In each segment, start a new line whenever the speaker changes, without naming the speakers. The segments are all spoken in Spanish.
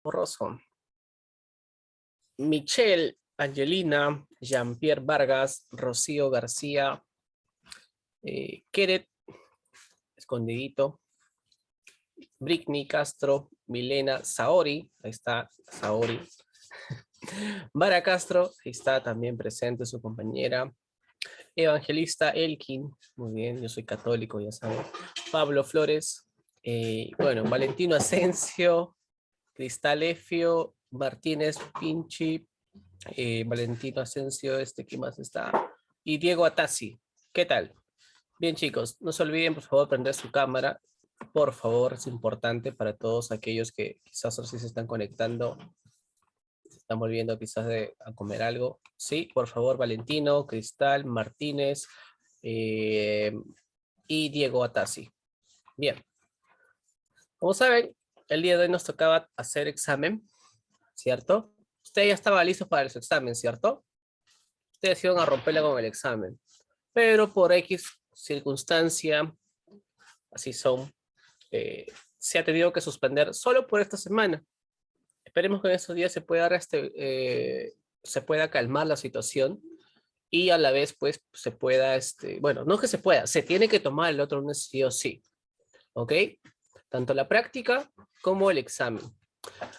Borroso. Michelle, Angelina, Jean-Pierre Vargas, Rocío García, Keret, escondidito, Britney Castro, Milena Saori, ahí está Saori. Vara Castro, ahí está también presente su compañera. Evangelista Elkin, muy bien, yo soy católico, ya saben. Pablo Flores, bueno, Valentino Asensio, Cristal Efio, Martínez Pinchi, Valentino Asensio, ¿qué más está? Y Diego Atasi, ¿qué tal? Bien, chicos, no se olviden, por favor, prender su cámara. Por favor, es importante para todos aquellos que quizás ahora sí se están conectando, se están volviendo quizás a comer algo. Sí, por favor, Valentino, Cristal, Martínez eh, y Diego Atasi. Bien, como saben, el día de hoy nos tocaba hacer examen, ¿cierto? Usted ya estaba listo para su examen, ¿cierto? Ustedes iban a romperla con el examen, pero por X circunstancia, así son, se ha tenido que suspender solo por esta semana. Esperemos que en estos días se pueda calmar la situación y a la vez pues se pueda, bueno, no que se pueda, se tiene que tomar el otro lunes sí o sí, ¿ok? Tanto la práctica como el examen.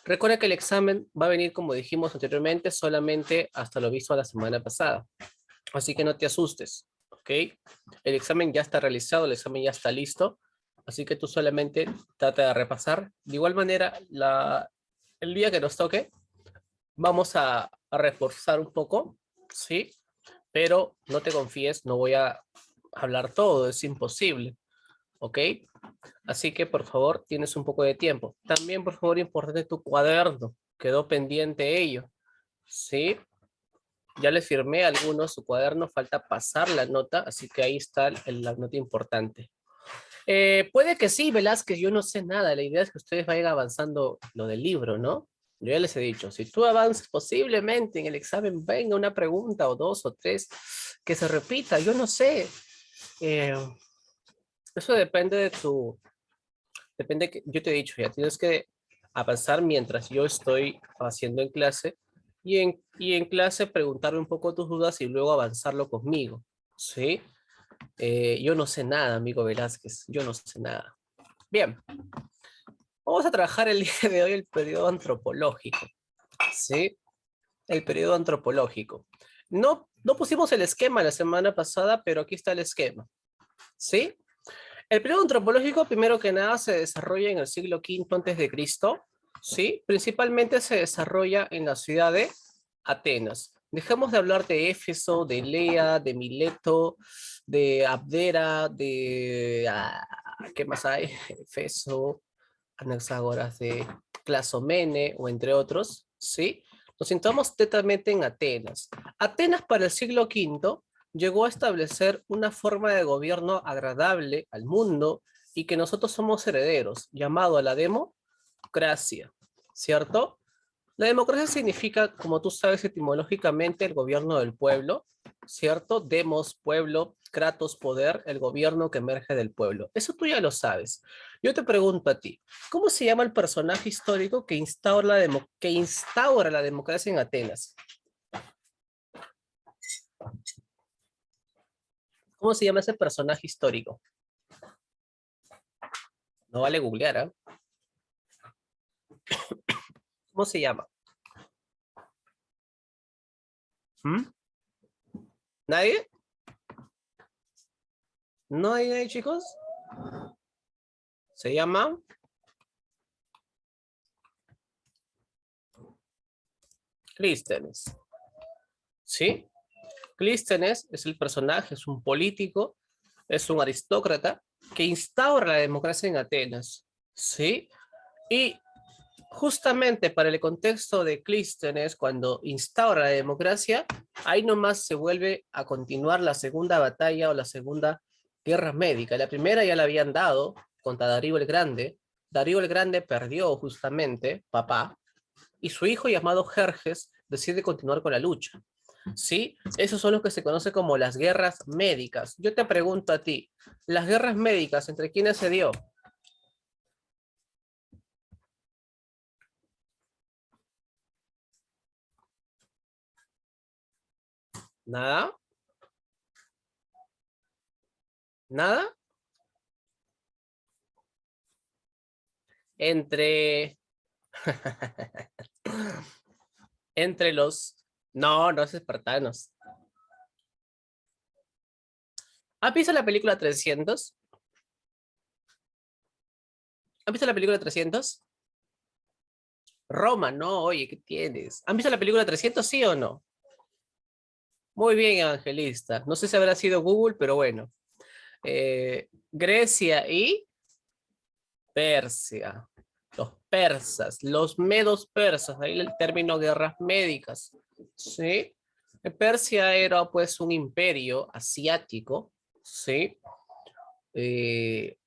Recuerda que el examen va a venir, como dijimos anteriormente, solamente hasta lo visto la semana pasada. Así que no te asustes, ¿ok? El examen ya está realizado, el examen ya está listo. Así que tú solamente trata de repasar. De igual manera, el día que nos toque, vamos a reforzar un poco, ¿sí? Pero no te confíes, no voy a hablar todo, es imposible, ¿ok? Así que por favor, tienes un poco de tiempo. También, por favor, importante tu cuaderno. Quedó pendiente ello, ¿sí? Ya le firmé a algunos su cuaderno, falta pasar la nota, así que ahí está la nota importante. Puede que sí, Velázquez, yo no sé nada. La idea es que ustedes vayan avanzando lo del libro, ¿no? Yo ya les he dicho, si tú avanzas, posiblemente en el examen venga una pregunta o dos o tres que se repita, yo no sé. Eh, Eso depende yo te he dicho, ya tienes que avanzar mientras yo estoy haciendo en clase y en clase preguntarme un poco tus dudas y luego avanzarlo conmigo, ¿sí? Yo no sé nada, amigo Velázquez, yo no sé nada. Bien, vamos a trabajar el día de hoy el periodo antropológico, ¿sí? El periodo antropológico. No pusimos el esquema la semana pasada, pero aquí está el esquema, ¿sí? El periodo antropológico, primero que nada, se desarrolla en el siglo V antes de Cristo, ¿sí? Principalmente se desarrolla en la ciudad de Atenas. Dejemos de hablar de Éfeso, de Lea, de Mileto, de Abdera, ¿qué más hay? Éfeso, Anaxágoras de Clasomene, o entre otros, ¿sí? Nos sentamos tetamente en Atenas. Atenas para el siglo V llegó a establecer una forma de gobierno agradable al mundo y que nosotros somos herederos, llamado a la democracia, ¿cierto? La democracia significa, como tú sabes etimológicamente, el gobierno del pueblo, ¿cierto? Demos, pueblo, kratos, poder, el gobierno que emerge del pueblo. Eso tú ya lo sabes. Yo te pregunto a ti, ¿cómo se llama el personaje histórico que instaura la democracia en Atenas? ¿Cómo se llama ese personaje histórico? No vale googlear, ¿ah? ¿Cómo se llama? ¿Mm? ¿Nadie? ¿No hay nadie, chicos? Se llama Clístenes. ¿Sí? Clístenes es el personaje, es un político, es un aristócrata que instaura la democracia en Atenas, ¿sí? Y justamente para el contexto de Clístenes, cuando instaura la democracia, ahí nomás se vuelve a continuar la segunda batalla o la segunda guerra médica. La primera ya la habían dado contra Darío el Grande. Darío el Grande perdió justamente, papá, y su hijo llamado Jerjes decide continuar con la lucha. ¿Sí? Esos son los que se conoce como las guerras médicas. Yo te pregunto a ti, ¿las guerras médicas entre quiénes se dio? ¿Nada? ¿Nada? Entre... entre los... No, no es espartanos. ¿Has visto la película 300? ¿Has visto la película 300? Roma, no, oye, ¿qué tienes? ¿Han visto la película 300, sí o no? Muy bien, evangelista. No sé si habrá sido Google, pero bueno. Grecia y Persia. Los persas, los medos persas, ahí el término guerras médicas. ¿Sí? Persia era pues un imperio asiático, ¿sí? Eh,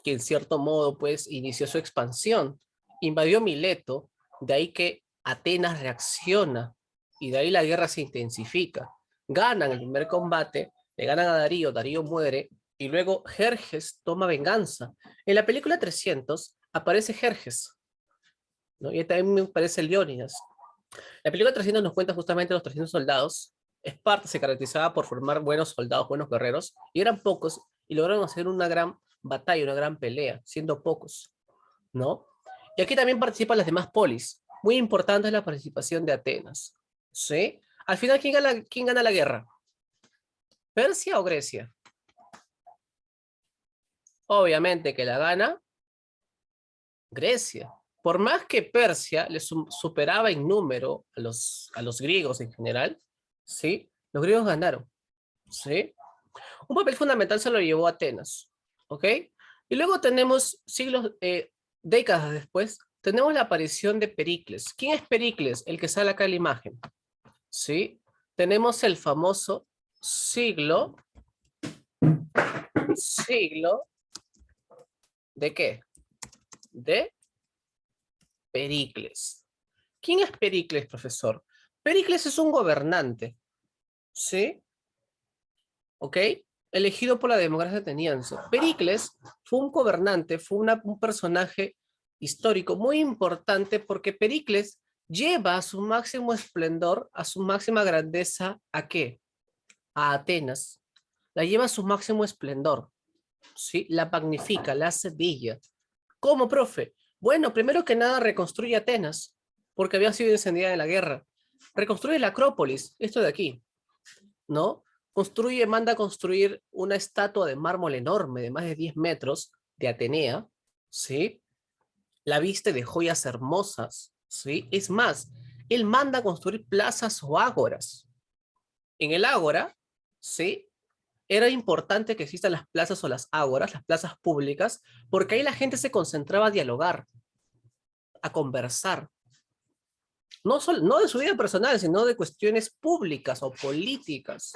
que en cierto modo pues inició su expansión. Invadió Mileto, de ahí que Atenas reacciona y de ahí la guerra se intensifica. Ganan el primer combate, le ganan a Darío, Darío muere y luego Jerjes toma venganza. En la película 300 aparece Jerjes, ¿no? Y también me parece Leónidas. La película 300 nos cuenta justamente los 300 soldados. Esparta se caracterizaba por formar buenos soldados, buenos guerreros, y eran pocos, y lograron hacer una gran batalla, una gran pelea, siendo pocos, ¿no? Y aquí también participan las demás polis. Muy importante es la participación de Atenas, ¿sí? Al final, quién gana la guerra? ¿Persia o Grecia? Obviamente que la gana Grecia. Por más que Persia les superaba en número a los griegos en general, ¿sí? Los griegos ganaron, ¿sí? Un papel fundamental se lo llevó Atenas, ¿ok? Y luego tenemos siglos, décadas después, tenemos la aparición de Pericles. ¿Quién es Pericles? El que sale acá en la imagen, ¿sí? Tenemos el famoso siglo, ¿de qué? De Pericles. ¿Quién es Pericles, profesor? Pericles es un gobernante, ¿sí? ¿Ok? Elegido por la democracia ateniense. Pericles fue un gobernante, fue un personaje histórico muy importante porque Pericles lleva a su máximo esplendor, a su máxima grandeza, ¿a qué? A Atenas. La lleva a su máximo esplendor, ¿sí? La magnifica, la hace bella. ¿Cómo, profe? Bueno, primero que nada reconstruye Atenas, porque había sido incendiada en la guerra. Reconstruye la Acrópolis, esto de aquí, ¿no? Manda a construir una estatua de mármol enorme de más de 10 metros de Atenea, ¿sí? La viste de joyas hermosas, ¿sí? Es más, él manda a construir plazas o ágoras. En el ágora, ¿sí? Era importante que existan las plazas o las ágoras, las plazas públicas, porque ahí la gente se concentraba a dialogar, a conversar. No de su vida personal, sino de cuestiones públicas o políticas.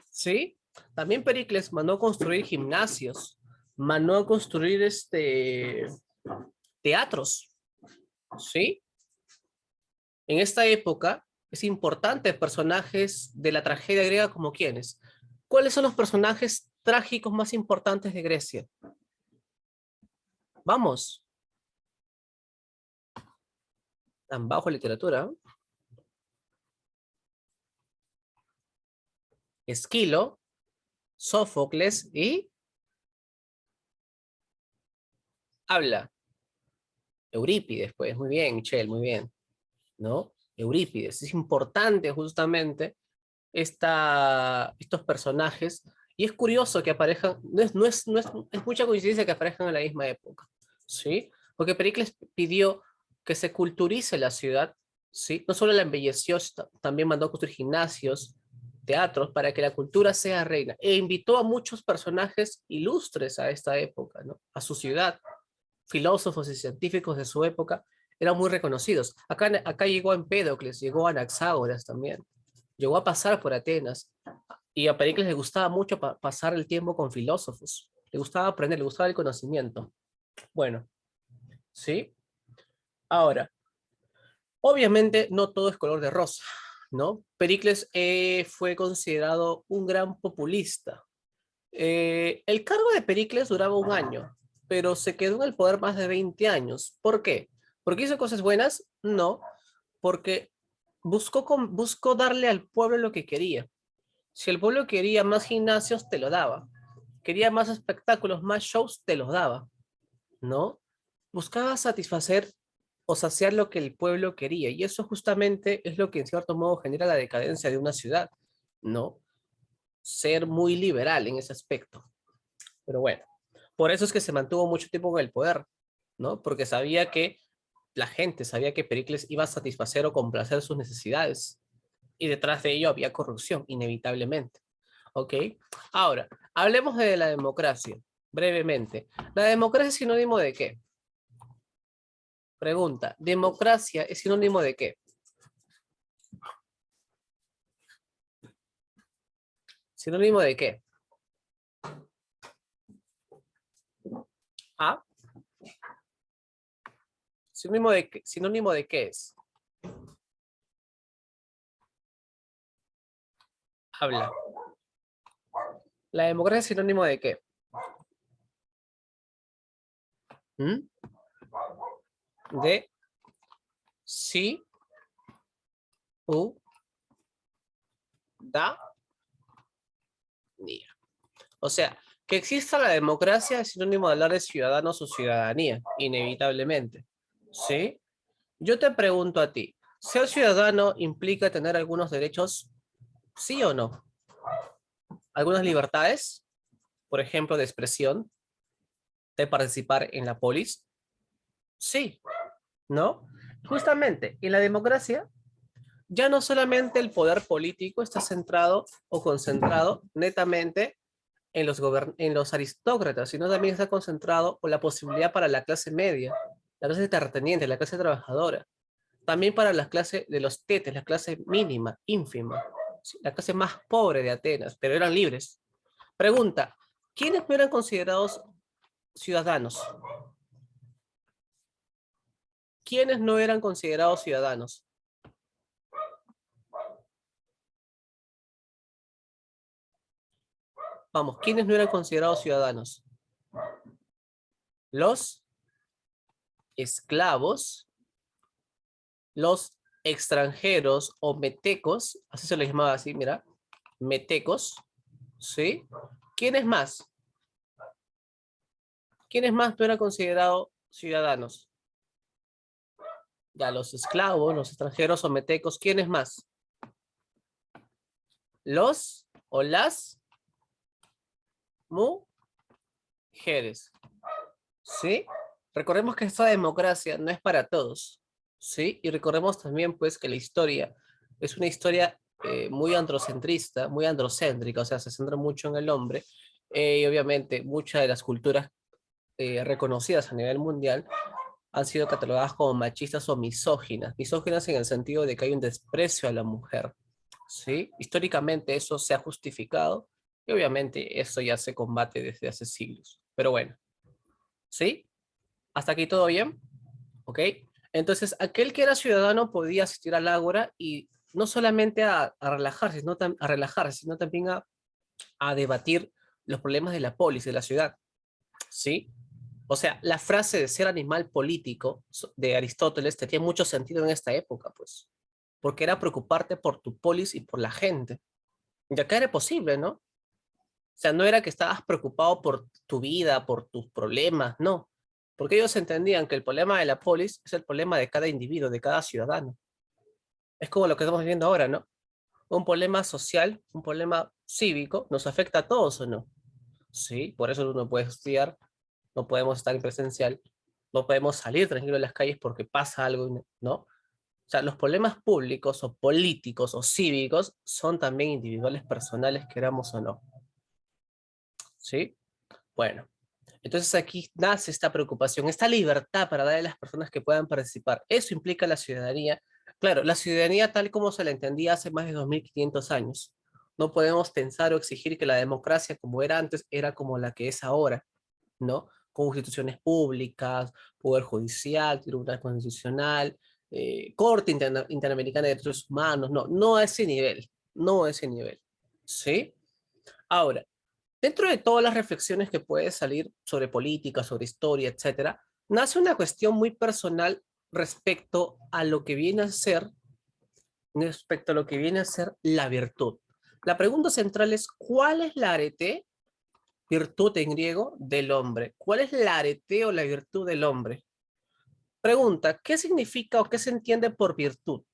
¿Sí? También Pericles mandó a construir gimnasios, mandó a construir teatros, ¿sí? En esta época es importante personajes de la tragedia griega como quienes. ¿Cuáles son los personajes trágicos más importantes de Grecia? Vamos, tan bajo literatura. Esquilo, Sófocles y habla. Eurípides, pues, muy bien, Michelle, muy bien, ¿no? Eurípides, es importante justamente estos personajes, y es curioso que aparezcan, es mucha coincidencia que aparezcan en la misma época, ¿sí? Porque Pericles pidió que se culturice la ciudad, ¿sí? No solo la embelleció, también mandó a construir gimnasios, teatros, para que la cultura sea reina, e invitó a muchos personajes ilustres a esta época, ¿no? A su ciudad, filósofos y científicos de su época, eran muy reconocidos. Acá llegó Empédocles, llegó Anaxágoras también, llegó a pasar por Atenas, y a Pericles le gustaba mucho pasar el tiempo con filósofos, le gustaba aprender, le gustaba el conocimiento. Bueno, ¿sí? Ahora, obviamente no todo es color de rosa, ¿no? Pericles fue considerado un gran populista. El cargo de Pericles duraba un año, pero se quedó en el poder más de 20 años. ¿Por qué? ¿Porque hizo cosas buenas? No, porque buscó darle al pueblo lo que quería. Si el pueblo quería más gimnasios, te lo daba. Quería más espectáculos, más shows, te los daba, ¿no? Buscaba satisfacer o saciar lo que el pueblo quería, y eso justamente es lo que en cierto modo genera la decadencia de una ciudad, ¿no? Ser muy liberal en ese aspecto. Pero bueno, por eso es que se mantuvo mucho tiempo en el poder, ¿no? Porque sabía que la gente sabía que Pericles iba a satisfacer o complacer sus necesidades, y detrás de ello había corrupción, inevitablemente. ¿Ok? Ahora, hablemos de la democracia, brevemente. ¿La democracia es sinónimo de qué? Pregunta, ¿democracia es sinónimo de qué? ¿Sinónimo de qué? ¿Ah? ¿Sinónimo de qué es? Habla. ¿La democracia es sinónimo de qué? ¿Mm? De sí, u, da, nia. O sea, que exista la democracia es sinónimo de hablar de ciudadanos o ciudadanía, inevitablemente. ¿Sí? Yo te pregunto a ti, ¿ser ciudadano implica tener algunos derechos? ¿Sí o no? ¿Algunas libertades? Por ejemplo, de expresión, de participar en la polis. Sí, ¿no? Justamente, en la democracia, ya no solamente el poder político está centrado o concentrado netamente en los aristócratas, sino también está concentrado con la posibilidad para la clase media, la clase terrateniente, la clase trabajadora, también para la clase de los tetes, la clase mínima, ínfima, ¿sí? La clase más pobre de Atenas, pero eran libres. Pregunta, ¿quiénes no eran considerados ciudadanos? ¿Quiénes no eran considerados ciudadanos? Vamos, ¿quiénes no eran considerados ciudadanos? Los esclavos, los extranjeros o metecos, así se les llamaba así, mira, metecos, ¿sí? ¿Quiénes más? ¿Quiénes más no eran considerados ciudadanos? Ya los esclavos, los extranjeros o metecos, ¿quiénes más? Los o las mujeres, ¿sí? Recordemos que esta democracia no es para todos, ¿sí? Y recordemos también, pues, que la historia es una historia muy androcentrista, muy androcéntrica, o sea, se centra mucho en el hombre, y obviamente muchas de las culturas reconocidas a nivel mundial han sido catalogadas como machistas o misóginas. Misóginas en el sentido de que hay un desprecio a la mujer, ¿sí? Históricamente eso se ha justificado y obviamente eso ya se combate desde hace siglos. Pero bueno, ¿sí? ¿Hasta aquí todo bien? ¿Ok? Entonces, aquel que era ciudadano podía asistir al ágora y no solamente a relajarse, a relajarse, sino también a debatir los problemas de la polis, de la ciudad, ¿sí? O sea, la frase de ser animal político de Aristóteles tenía mucho sentido en esta época, pues, porque era preocuparte por tu polis y por la gente. Y acá era posible, ¿no? O sea, no era que estabas preocupado por tu vida, por tus problemas, no. Porque ellos entendían que el problema de la polis es el problema de cada individuo, de cada ciudadano. Es como lo que estamos viviendo ahora, ¿no? Un problema social, un problema cívico, ¿nos afecta a todos o no? Sí, por eso uno puede estudiar, no podemos estar en presencial, no podemos salir tranquilo en las calles porque pasa algo, ¿no? O sea, los problemas públicos o políticos o cívicos son también individuales, personales, queramos o no. ¿Sí? Bueno, entonces aquí nace esta preocupación, esta libertad para darle a las personas que puedan participar. Eso implica la ciudadanía. Claro, la ciudadanía tal como se la entendía hace más de 2500 años. No podemos pensar o exigir que la democracia como era antes era como la que es ahora, ¿no? Con instituciones públicas, poder judicial, tribunal constitucional, Corte Interamericana de Derechos Humanos, no, no a ese nivel, no a ese nivel, ¿sí? Ahora, dentro de todas las reflexiones que puede salir sobre política, sobre historia, etcétera, nace una cuestión muy personal respecto a lo que viene a ser, respecto a lo que viene a ser la virtud. La pregunta central es, ¿cuál es la arete, virtud en griego, del hombre? ¿Cuál es la arete o la virtud del hombre? Pregunta, ¿qué significa o qué se entiende por virtud?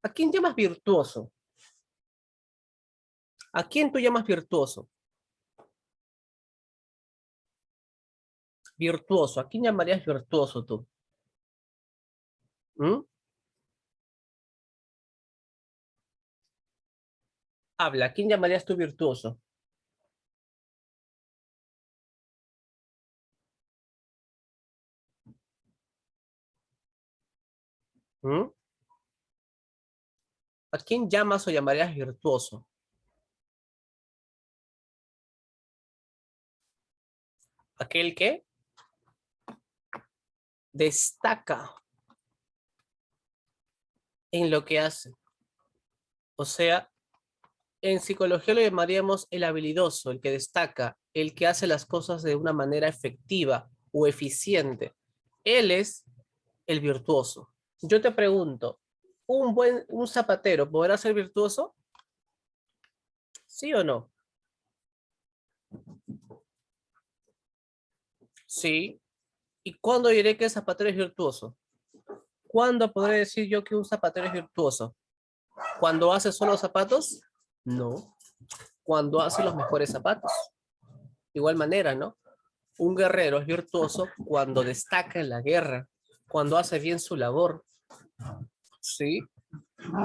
¿A quién llamas virtuoso? ¿A quién tú llamas virtuoso? Virtuoso, ¿a quién llamarías virtuoso tú? ¿Mm? Habla, ¿a quién llamarías tú virtuoso? ¿Mm? ¿A quién llamas o llamarías virtuoso? Aquel que destaca en lo que hace. O sea, en psicología lo llamaríamos el habilidoso, el que destaca, el que hace las cosas de una manera efectiva o eficiente. Él es el virtuoso. Yo te pregunto, ¿un zapatero podrá ser virtuoso? ¿Sí o no? Sí. ¿Y cuándo diré que el zapatero es virtuoso? ¿Cuándo podré decir yo que un zapatero es virtuoso? ¿Cuando hace solo zapatos? No. Cuando hace los mejores zapatos. Igual manera, ¿no? Un guerrero es virtuoso cuando destaca en la guerra, cuando hace bien su labor. ¿Sí?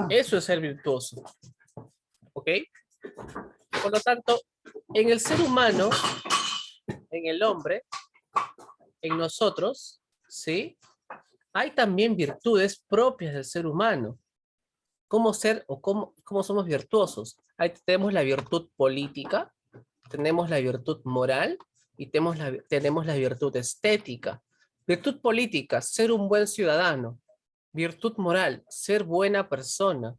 Eso es ser virtuoso. ¿Ok? Por lo tanto, en el ser humano, en el hombre, en nosotros, ¿sí? Hay también virtudes propias del ser humano. ¿Cómo ser o cómo somos virtuosos? Ahí tenemos la virtud política, tenemos la virtud moral y tenemos la virtud estética. Virtud política, ser un buen ciudadano. Virtud moral, ser buena persona.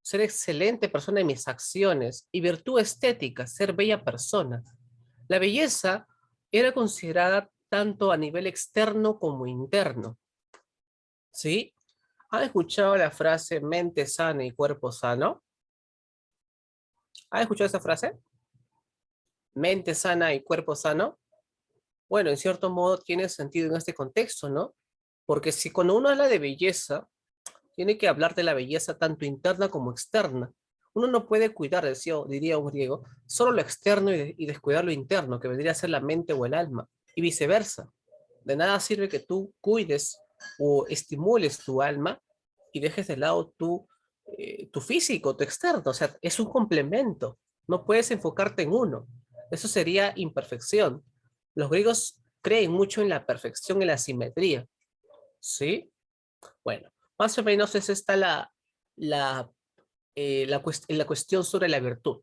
Ser excelente persona en mis acciones. Y virtud estética, ser bella persona. La belleza era considerada tanto a nivel externo como interno. ¿Sí? ¿Han escuchado la frase mente sana y cuerpo sano? ¿Han escuchado esa frase? Mente sana y cuerpo sano. Bueno, en cierto modo tiene sentido en este contexto, ¿no? Porque si cuando uno habla de belleza, tiene que hablar de la belleza tanto interna como externa. Uno no puede cuidar, diría un griego, solo lo externo y descuidar lo interno, que vendría a ser la mente o el alma, y viceversa. De nada sirve que tú cuides o estimules tu alma y dejes de lado tu físico, tu externo. O sea, es un complemento. No puedes enfocarte en uno. Eso sería imperfección. Los griegos creen mucho en la perfección y la simetría. ¿Sí? Bueno, más o menos es esta la, la cuestión sobre la virtud.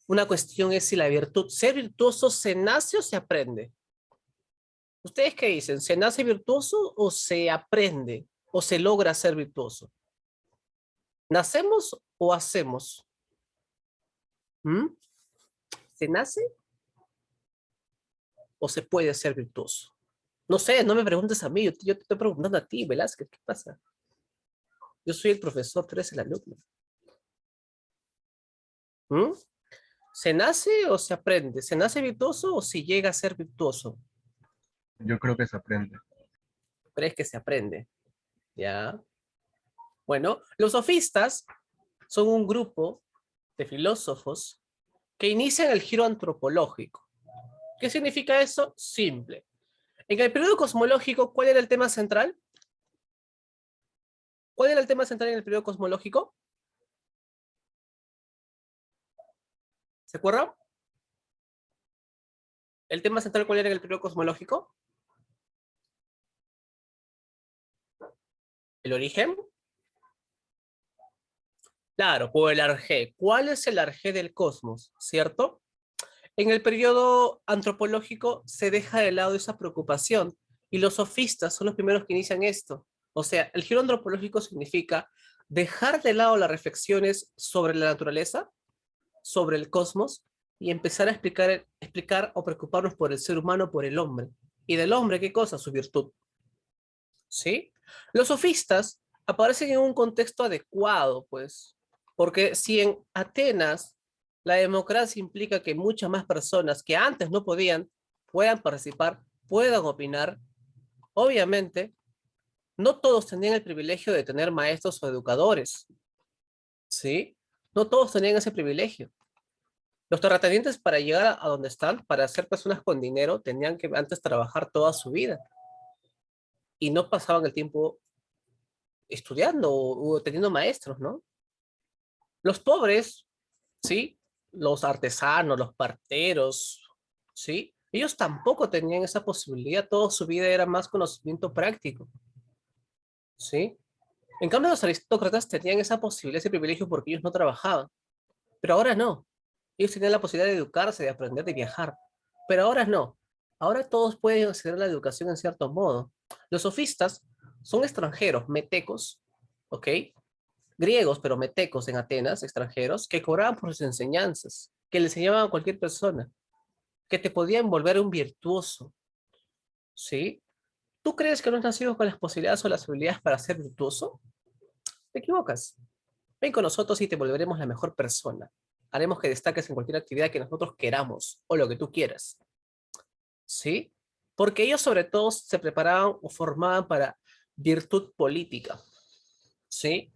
Una cuestión es si la virtud, ser virtuoso, ¿se nace o se aprende? ¿Ustedes qué dicen? ¿Se nace virtuoso o se aprende? ¿O se logra ser virtuoso? ¿Nacemos o hacemos? ¿Mm? ¿Se nace o se puede ser virtuoso? No sé, no me preguntes a mí, yo te estoy preguntando a ti, Velázquez, ¿qué pasa? Yo soy el profesor, tú eres el alumno. ¿Mm? ¿Se nace o se aprende? ¿Se nace virtuoso o se llega a ser virtuoso?
Yo creo que se aprende.
¿Crees que se aprende? ¿Ya? Bueno, los sofistas son un grupo de filósofos que inician el giro antropológico. ¿Qué significa eso? Simple. En el periodo cosmológico, ¿cuál era el tema central? ¿Cuál era el tema central en el periodo cosmológico? ¿Se acuerdan? ¿El tema central cuál era en el periodo cosmológico? ¿El origen? Claro, por el arjé. ¿Cuál es el arjé del cosmos? ¿Cierto? En el periodo antropológico se deja de lado esa preocupación y los sofistas son los primeros que inician esto. O sea, el giro antropológico significa dejar de lado las reflexiones sobre la naturaleza, sobre el cosmos y empezar a explicar o preocuparnos por el ser humano, por el hombre. ¿Y del hombre qué cosa? Su virtud. ¿Sí? Los sofistas aparecen en un contexto adecuado, pues, Porque si en Atenas la democracia implica que muchas más personas que antes no podían, puedan participar, puedan opinar, obviamente, no todos tenían el privilegio de tener maestros o educadores, ¿sí? No todos tenían ese privilegio. Los terratenientes para llegar a donde están, para ser personas con dinero, tenían que antes trabajar toda su vida y no pasaban el tiempo estudiando o teniendo maestros, ¿no? Los pobres, ¿sí? Los artesanos, los parteros, ¿sí? Ellos tampoco tenían esa posibilidad, toda su vida era más conocimiento práctico, ¿sí? En cambio, los aristócratas tenían esa posibilidad, ese privilegio porque ellos no trabajaban, pero ahora no. Ellos tenían la posibilidad de educarse, de aprender, de viajar, pero ahora no. Ahora todos pueden acceder a la educación en cierto modo. Los sofistas son extranjeros, metecos, ¿ok? Griegos, pero metecos en Atenas, extranjeros, que cobraban por sus enseñanzas, que le enseñaban a cualquier persona, que te podían volver un virtuoso, ¿sí? ¿Tú crees que no has nacido con las posibilidades o las habilidades para ser virtuoso? Te equivocas. Ven con nosotros y te volveremos la mejor persona. Haremos que destaques en cualquier actividad que nosotros queramos o lo que tú quieras, ¿sí? Porque ellos sobre todo se preparaban o formaban para virtud política, ¿sí?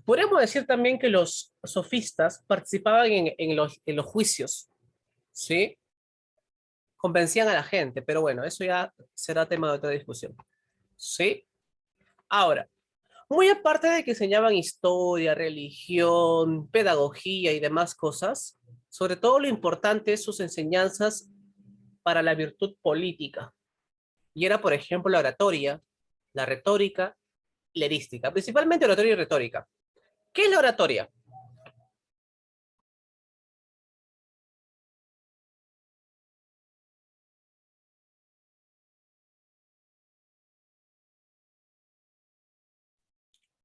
Podríamos decir también que los sofistas participaban en los juicios, ¿sí? Convencían a la gente, pero bueno, eso ya será tema de otra discusión, ¿sí? Ahora, muy aparte de que enseñaban historia, religión, pedagogía y demás cosas, sobre todo lo importante es sus enseñanzas para la virtud política. Y era, por ejemplo, la oratoria, la retórica y la erística, principalmente oratoria y retórica. ¿Qué es la oratoria?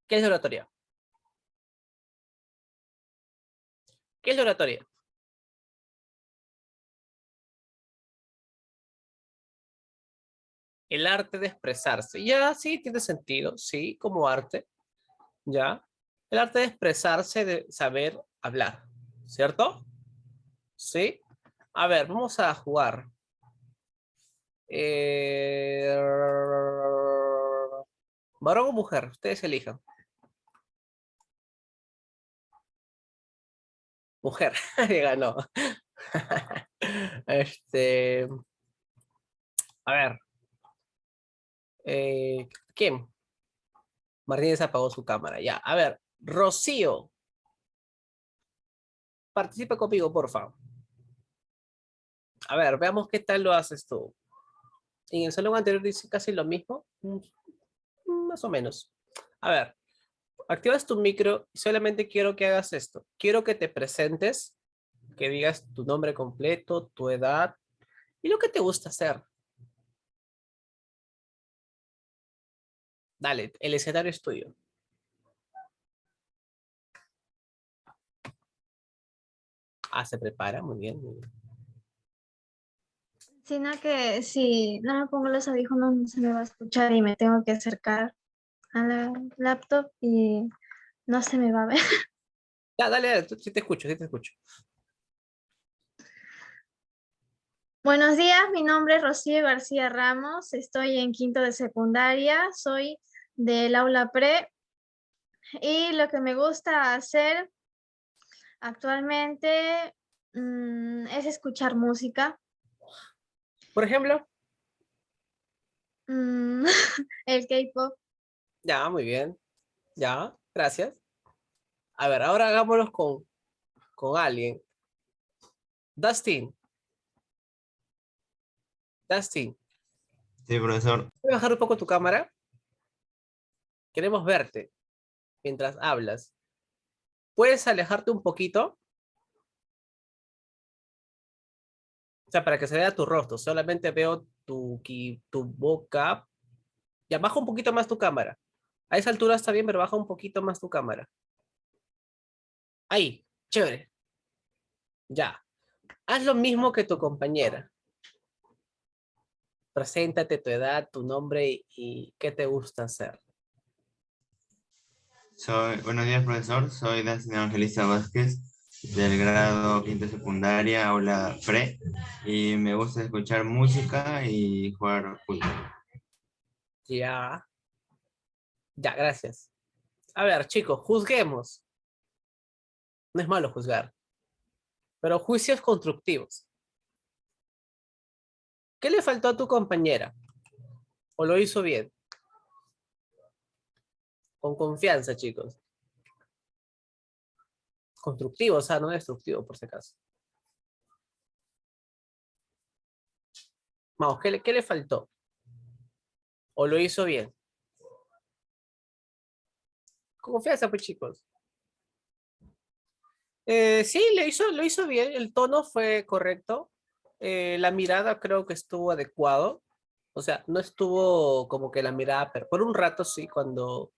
¿Qué es la oratoria? ¿Qué es la oratoria? El arte de expresarse. Ya, sí, tiene sentido, sí, como arte, ya. El arte de expresarse, de saber hablar, ¿cierto? Sí. A ver, vamos a jugar. Eh, Varón o mujer, ustedes elijan. Mujer, ya ganó. Este, a ver, ¿quién? Martínez apagó su cámara, ya. A ver, Rocío, participa conmigo, por favor. A ver, veamos qué tal lo haces tú. En el salón anterior dice casi lo mismo, más o menos. A ver, activas tu micro y solamente quiero que hagas esto. Quiero que te presentes, que digas tu nombre completo, tu edad y lo que te gusta hacer. Dale, el escenario es tuyo. Ah, se prepara, muy bien, muy bien.
Sino que si no me pongo los audífonos no se me va a escuchar y me tengo que acercar a la laptop y no se me va a ver.
Ya, dale, dale, sí te escucho, sí te escucho.
Buenos días, mi nombre es Rocío García Ramos, estoy en quinto de secundaria, soy del aula pre y lo que me gusta hacer actualmente es escuchar música,
Por ejemplo,
mm, el K-pop.
ya, muy bien. Ya, gracias. A ver, ahora hagámoslo con alguien. Dustin, Dustin,
Sí, profesor.
¿puedes bajar un poco tu cámara? Queremos verte mientras hablas. ¿Puedes alejarte un poquito? O sea, para que se vea tu rostro. Solamente veo tu boca. Ya, baja un poquito más tu cámara. A esa altura está bien, pero baja un poquito más tu cámara. Ahí, chévere. Ya. Haz lo mismo que tu compañera. Preséntate tu edad, tu nombre y qué te gusta hacer.
Buenos días, profesor. Soy Dustin Evangelista Vázquez, del grado quinto de secundaria, aula pre, y me gusta escuchar música y jugar fútbol.
Ya, ya, gracias. A ver, chicos, juzguemos. No es malo juzgar, pero juicios constructivos. ¿Qué le faltó a tu compañera? ¿O lo hizo bien? Con confianza, chicos. Constructivo, o sea, no destructivo, por si acaso. Vamos, qué le faltó? ¿O lo hizo bien? Con confianza, pues, chicos. Sí, lo hizo bien. El tono fue correcto. La mirada creo que estuvo adecuado. O sea, no estuvo como que la mirada, pero por un rato sí, cuando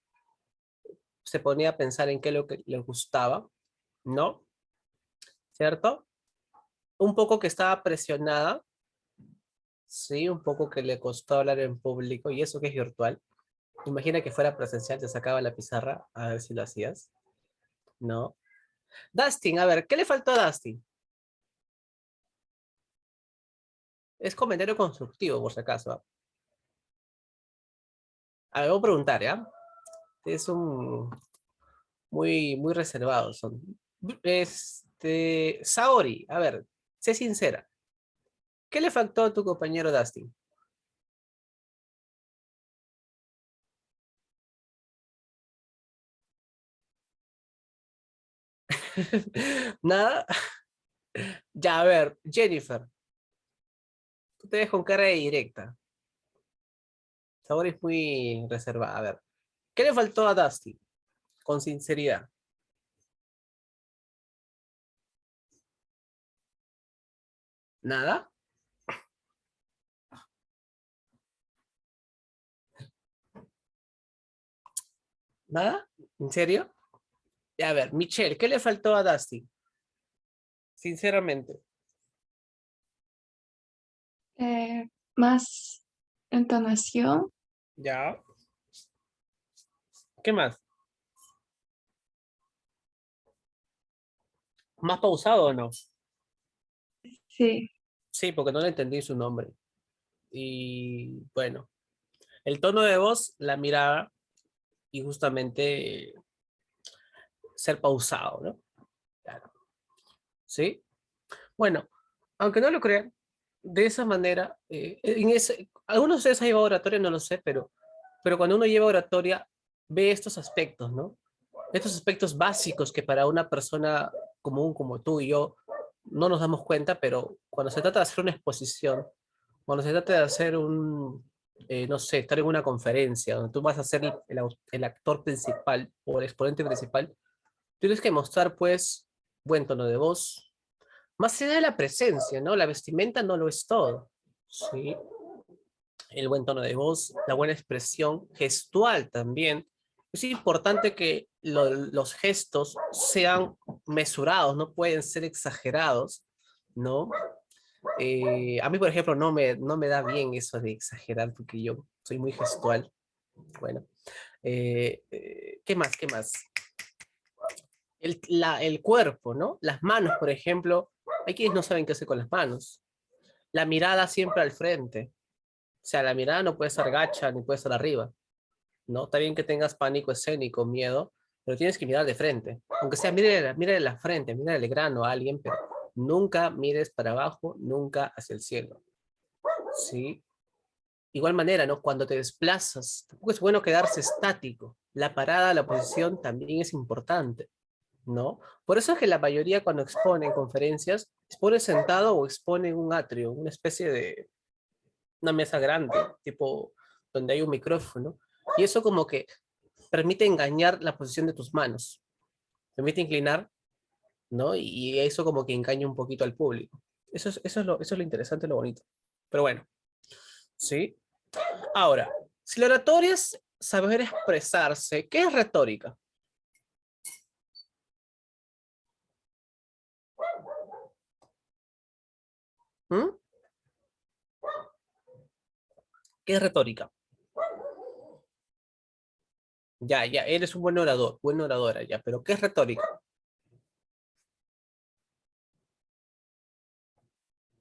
se ponía a pensar en qué es lo que le gustaba, ¿no? ¿Cierto? Un poco que estaba presionada, sí, un poco que le costó hablar en público, y eso que es virtual. Imagina que fuera presencial, te sacaba la pizarra a ver si lo hacías, ¿no? Dustin, a ver, ¿qué le faltó a Dustin? Es comentario constructivo, por si acaso. ¿Ah? A ver, voy a preguntar, ¿ya? Es un muy reservado. Son. Saori, a ver, sé sincera. ¿Qué le faltó a tu compañero Dustin? Nada. Ya, a ver, Jennifer, tú te ves con cara de directa. Saori es muy reservada. A ver, ¿qué le faltó a Dustin? Con sinceridad. ¿Nada? ¿Nada? ¿En serio? Ya, a ver, Michelle, ¿qué le faltó a Dustin? Sinceramente.
Más entonación,
Ya. ¿Qué más? ¿Más pausado o no?
sí.
Sí, porque no le entendí su nombre. Y bueno, el tono de voz, la mirada y justamente ser pausado, ¿no? Claro. ¿Sí? Bueno, aunque no lo crean, de esa manera, algunos de ustedes han llevado oratoria, no lo sé, pero cuando uno lleva oratoria, ve estos aspectos, ¿no? Estos aspectos básicos que para una persona común como tú y yo no nos damos cuenta, pero cuando se trata de hacer una exposición, cuando se trata de hacer no sé, estar en una conferencia donde tú vas a ser el actor principal o el exponente principal, tienes que mostrar pues buen tono de voz, más allá de la presencia, ¿no? La vestimenta no lo es todo, ¿sí? El buen tono de voz, la buena expresión gestual también. Es importante que los gestos sean mesurados, no pueden ser exagerados, ¿no? A mí, por ejemplo, no me da bien eso de exagerar porque yo soy muy gestual. Bueno, ¿qué más? ¿Qué más? El cuerpo, ¿no? Las manos, por ejemplo, hay quienes no saben qué hacer con las manos. La mirada siempre al frente. O sea, la mirada no puede estar gacha ni puede estar arriba, ¿no? Está bien que tengas pánico escénico, miedo, pero tienes que mirar de frente. Aunque sea, mire la frente, mire el grano a alguien, pero nunca mires para abajo, nunca hacia el cielo, ¿sí? Igual manera, ¿no? Cuando te desplazas, tampoco es bueno quedarse estático. La parada, la posición también es importante, ¿no? Por eso es que la mayoría cuando expone en conferencias, expone sentado o expone en un atrio, una especie de una mesa grande, tipo donde hay un micrófono. Y eso como que permite engañar la posición de tus manos, permite inclinar, ¿no? Y eso como que engaña un poquito al público. Eso es lo interesante, lo bonito. Pero bueno, ¿sí? Ahora, si la oratoria es saber expresarse, ¿qué es retórica? ¿Mm? ¿Qué es retórica? Ya, eres un buen orador, buena oradora, ya, pero ¿qué es retórica?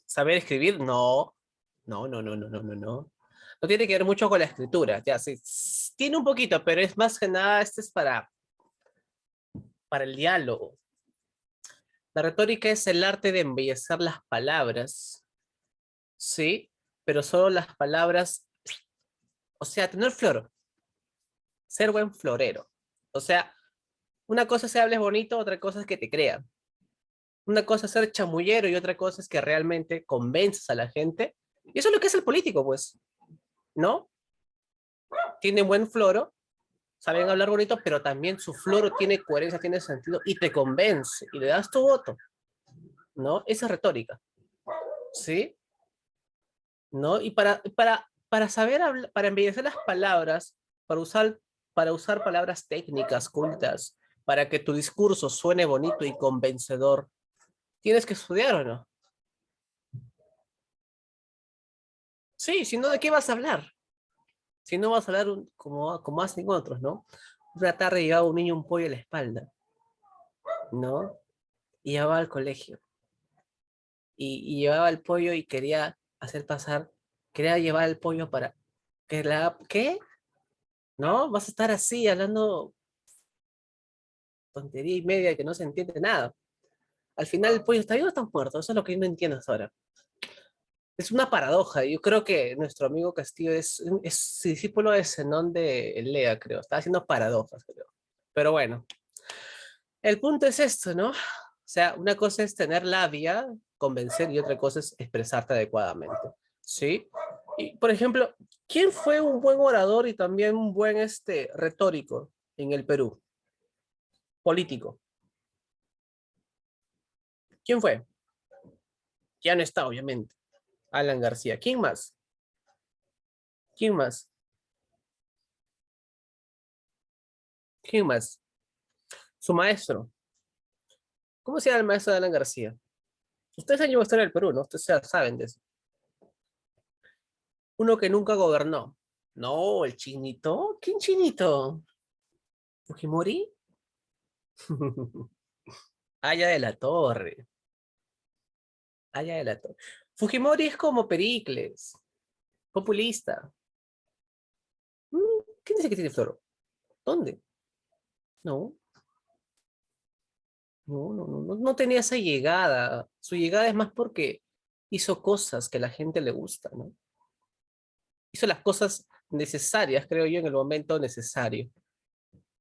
¿Saber escribir? No. No, no, no, no, no, no, no. No tiene que ver mucho con la escritura, ya, sí, tiene un poquito, pero es más que nada, este es para el diálogo. La retórica es el arte de embellecer las palabras, ¿sí? Pero solo las palabras, o sea, tener flor, ser buen florero. O sea, una cosa es que hables bonito, otra cosa es que te crean. Una cosa es ser chamullero y otra cosa es que realmente convences a la gente. Y eso es lo que es el político, pues, ¿no? Tiene buen floro, saben hablar bonito, pero también su floro tiene coherencia, tiene sentido y te convence y le das tu voto, ¿no? Esa es retórica, ¿sí? ¿No? Y para saber hablar, para embellecer las palabras, para usar palabras técnicas, cultas, para que tu discurso suene bonito y convencedor, tienes que estudiar o no. Sí, si no, ¿de qué vas a hablar? Si no vas a hablar como hacen otros, ¿no? Una tarde llevaba un niño un pollo en la espalda, ¿no? Y llevaba al colegio. Y llevaba el pollo y quería hacer pasar, quería llevar el pollo para ¿qué? ¿No? Vas a estar así hablando tontería y media que no se entiende nada. Al final el pollo está vivo o está muerto, eso es lo que yo no entiendo hasta ahora. Es una paradoja. Yo creo que nuestro amigo Castillo es discípulo de Zenón de Elea, creo. Está haciendo paradojas, creo. Pero bueno, el punto es esto, ¿no? O sea, una cosa es tener labia, convencer, y otra cosa es expresarte adecuadamente, ¿sí? Y, por ejemplo, ¿quién fue un buen orador y también un buen retórico en el Perú? Político. ¿Quién fue? Ya no está, obviamente. Alan García. ¿Quién más? ¿Quién más? ¿Quién más? Su maestro. ¿Cómo se llama el maestro de Alan García? Ustedes han llevado a estar en el Perú, ¿no? Ustedes ya saben de eso. Uno que nunca gobernó. No, el chinito. ¿Quién chinito? ¿Fujimori? Aya de la Torre. Aya de la Torre. Fujimori es como Pericles. Populista. Mm, ¿Quién dice que tiene floro? ¿Dónde? No, no tenía esa llegada. Su llegada es más porque hizo cosas que a la gente le gusta, ¿no? Hizo las cosas necesarias, creo yo, en el momento necesario,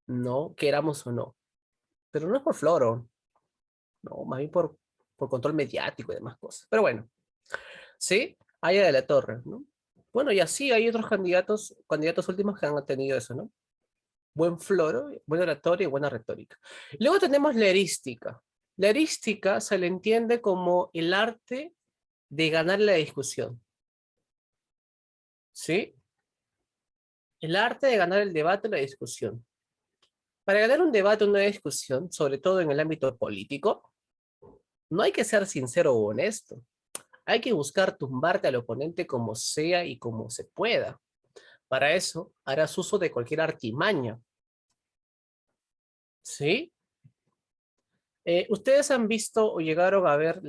¿no? Queramos o no. Pero no es por floro, no, más bien por control mediático y demás cosas. Pero bueno, ¿sí? Aya de la Torre, ¿no? Bueno, y así hay otros candidatos últimos que han tenido eso, ¿no? Buen floro, buena oratoria y buena retórica. Luego tenemos la erística. La erística se le entiende como el arte de ganar la discusión, ¿sí? El arte de ganar el debate o la discusión. Para ganar un debate o una discusión, sobre todo en el ámbito político, no hay que ser sincero o honesto. Hay que buscar tumbarte al oponente como sea y como se pueda. Para eso, harás uso de cualquier artimaña, ¿sí? ¿Ustedes han visto o llegaron a ver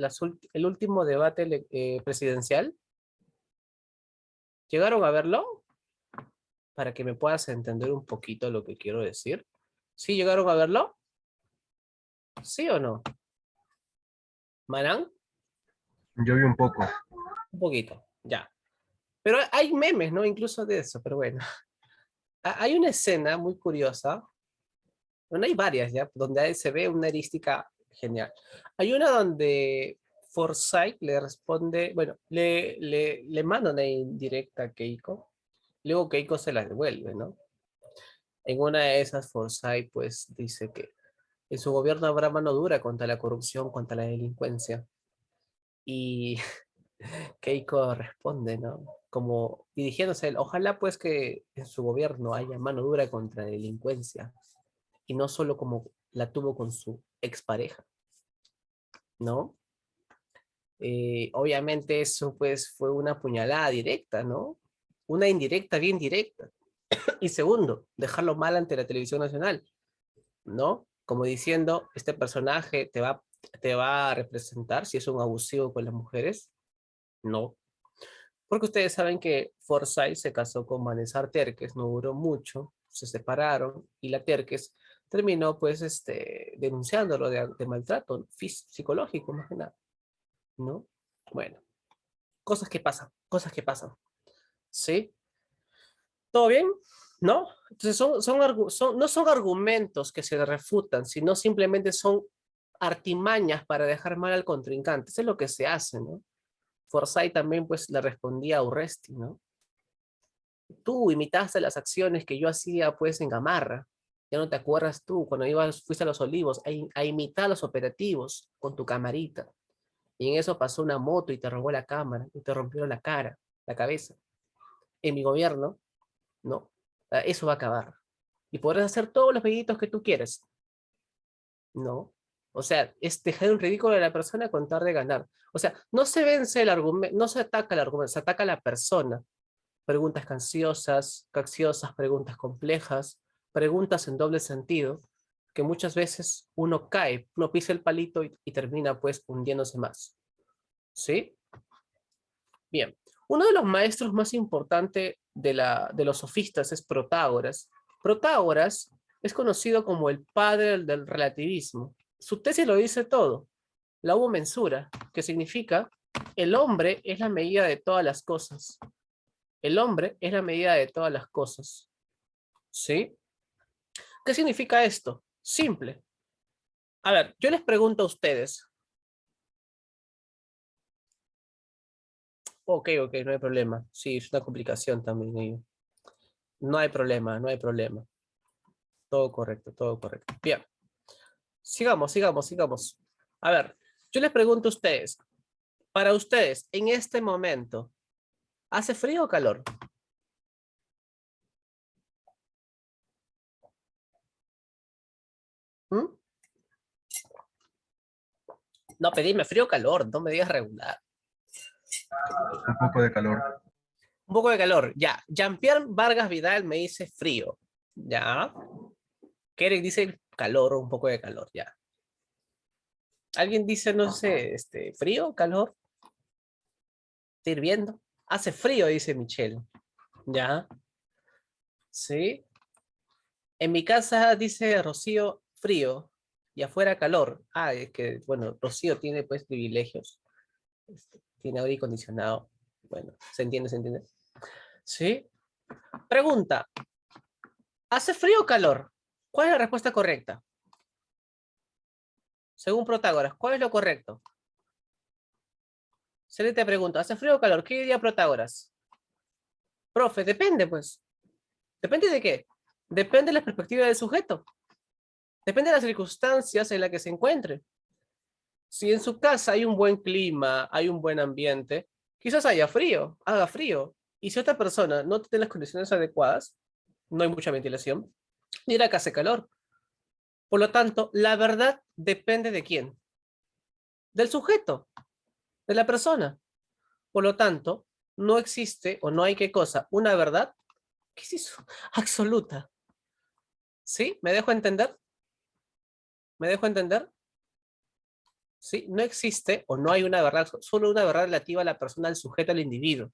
el último debate presidencial? ¿Llegaron a verlo? Para que me puedas entender un poquito lo que quiero decir. ¿Sí llegaron a verlo? ¿Sí o no? ¿Marán?
Yo vi un poco.
Un poquito, ya. Pero hay memes, ¿no? Incluso de eso, pero bueno. Hay una escena muy curiosa, bueno, hay varias ya, donde se ve una erística genial. Hay una donde Forsyth le responde, bueno, le manda una indirecta a Keiko, luego Keiko se la devuelve, ¿no? En una de esas, Forsyth pues dice que en su gobierno habrá mano dura contra la corrupción, contra la delincuencia. Y Keiko responde, ¿no? Como dirigiéndose a él, ojalá pues que en su gobierno haya mano dura contra la delincuencia y no solo como la tuvo con su expareja, ¿no? Obviamente eso pues fue una puñalada directa, ¿no? Una indirecta bien directa. Y segundo, dejarlo mal ante la televisión nacional, ¿no? Como diciendo, este personaje te va a representar si es un abusivo con las mujeres. No. Porque ustedes saben que Forsyth se casó con Vanessa Terques, no duró mucho, se separaron y la Terques terminó pues denunciándolo de maltrato psicológico, más que nada, ¿no? Bueno, cosas que pasan, ¿sí? ¿Todo bien? ¿No? Entonces no son argumentos que se refutan, sino simplemente son artimañas para dejar mal al contrincante. Eso es lo que se hace, ¿no? Forsyth también pues le respondía a Urresti, ¿no? Tú imitaste las acciones que yo hacía pues en Gamarra. Ya no te acuerdas tú cuando fuiste a Los Olivos a imitar los operativos con tu camarita. Y en eso pasó una moto y te robó la cámara y te rompió la cara, la cabeza. En mi gobierno, no. Eso va a acabar. Y podrás hacer todos los videitos que tú quieres. No. O sea, es dejar un ridículo a la persona con tal de ganar. O sea, no se vence el argumento, no se ataca el argumento, se ataca a la persona. Preguntas capciosas, preguntas complejas, preguntas en doble sentido, que muchas veces uno cae, uno pisa el palito y termina pues hundiéndose más. ¿Sí? Bien. Uno de los maestros más importantes de los sofistas es Protágoras. Protágoras es conocido como el padre del relativismo. Su tesis lo dice todo. La hubo mensura, que significa el hombre es la medida de todas las cosas. El hombre es la medida de todas las cosas. ¿Sí? ¿Qué significa esto? Simple. A ver, yo les pregunto a ustedes. Ok, no hay problema. Sí, es una complicación también. No hay problema, no hay problema. Todo correcto, todo correcto. Bien. Sigamos. A ver, yo les pregunto a ustedes. Para ustedes, en este momento, ¿hace frío o calor? ¿Mm? No, pedime frío o calor, no me digas regular.
Un poco de calor.
Un poco de calor, ya. Jean-Pierre Vargas Vidal me dice frío. Ya. Kerek dice calor, un poco de calor, ya. ¿Alguien dice, no sé, frío, calor? ¿Está hirviendo? Hace frío, dice Michelle. Ya. Sí. En mi casa dice Rocío frío y afuera calor. Ah, es que, bueno, Rocío tiene pues privilegios. Tiene aire acondicionado. Bueno, se entiende. ¿Sí? Pregunta. ¿Hace frío o calor? ¿Cuál es la respuesta correcta? Según Protágoras, ¿cuál es lo correcto? Siguiente pregunta. ¿Hace frío o calor? ¿Qué diría Protágoras? Profe, depende pues. ¿Depende de qué? Depende de la perspectiva del sujeto. Depende de las circunstancias en las que se encuentre. Si en su casa hay un buen clima, hay un buen ambiente, quizás haga frío. Y si otra persona no tiene las condiciones adecuadas, no hay mucha ventilación, dirá que hace calor. Por lo tanto, la verdad depende de quién. Del sujeto, de la persona. Por lo tanto, no existe o no hay qué cosa, una verdad, ¿qué es eso? Absoluta. ¿Sí? ¿Me dejo entender? ¿Me dejo entender? ¿Sí? No existe o no hay una verdad, solo una verdad relativa a la persona, al sujeto, al individuo.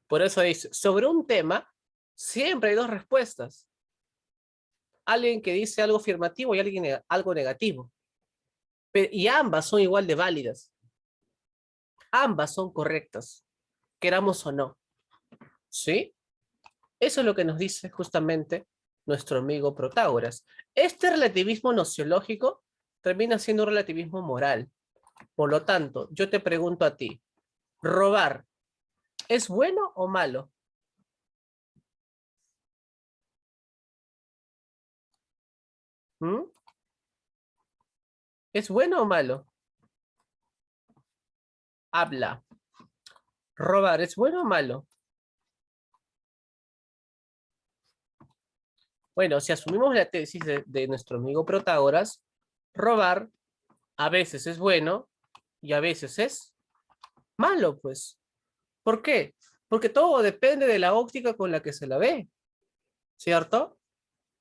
Por eso dice, sobre un tema, siempre hay dos respuestas. Alguien que dice algo afirmativo y alguien algo negativo. Y ambas son igual de válidas. Ambas son correctas, queramos o no. ¿Sí? Eso es lo que nos dice justamente nuestro amigo Protágoras. Este relativismo nociológico termina siendo un relativismo moral. Por lo tanto, yo te pregunto a ti, ¿robar es bueno o malo? ¿Mm? ¿Es bueno o malo? Habla. ¿Robar es bueno o malo? Bueno, si asumimos la tesis de nuestro amigo Protágoras, robar a veces es bueno y a veces es malo, pues. ¿Por qué? Porque todo depende de la óptica con la que se la ve. ¿cierto?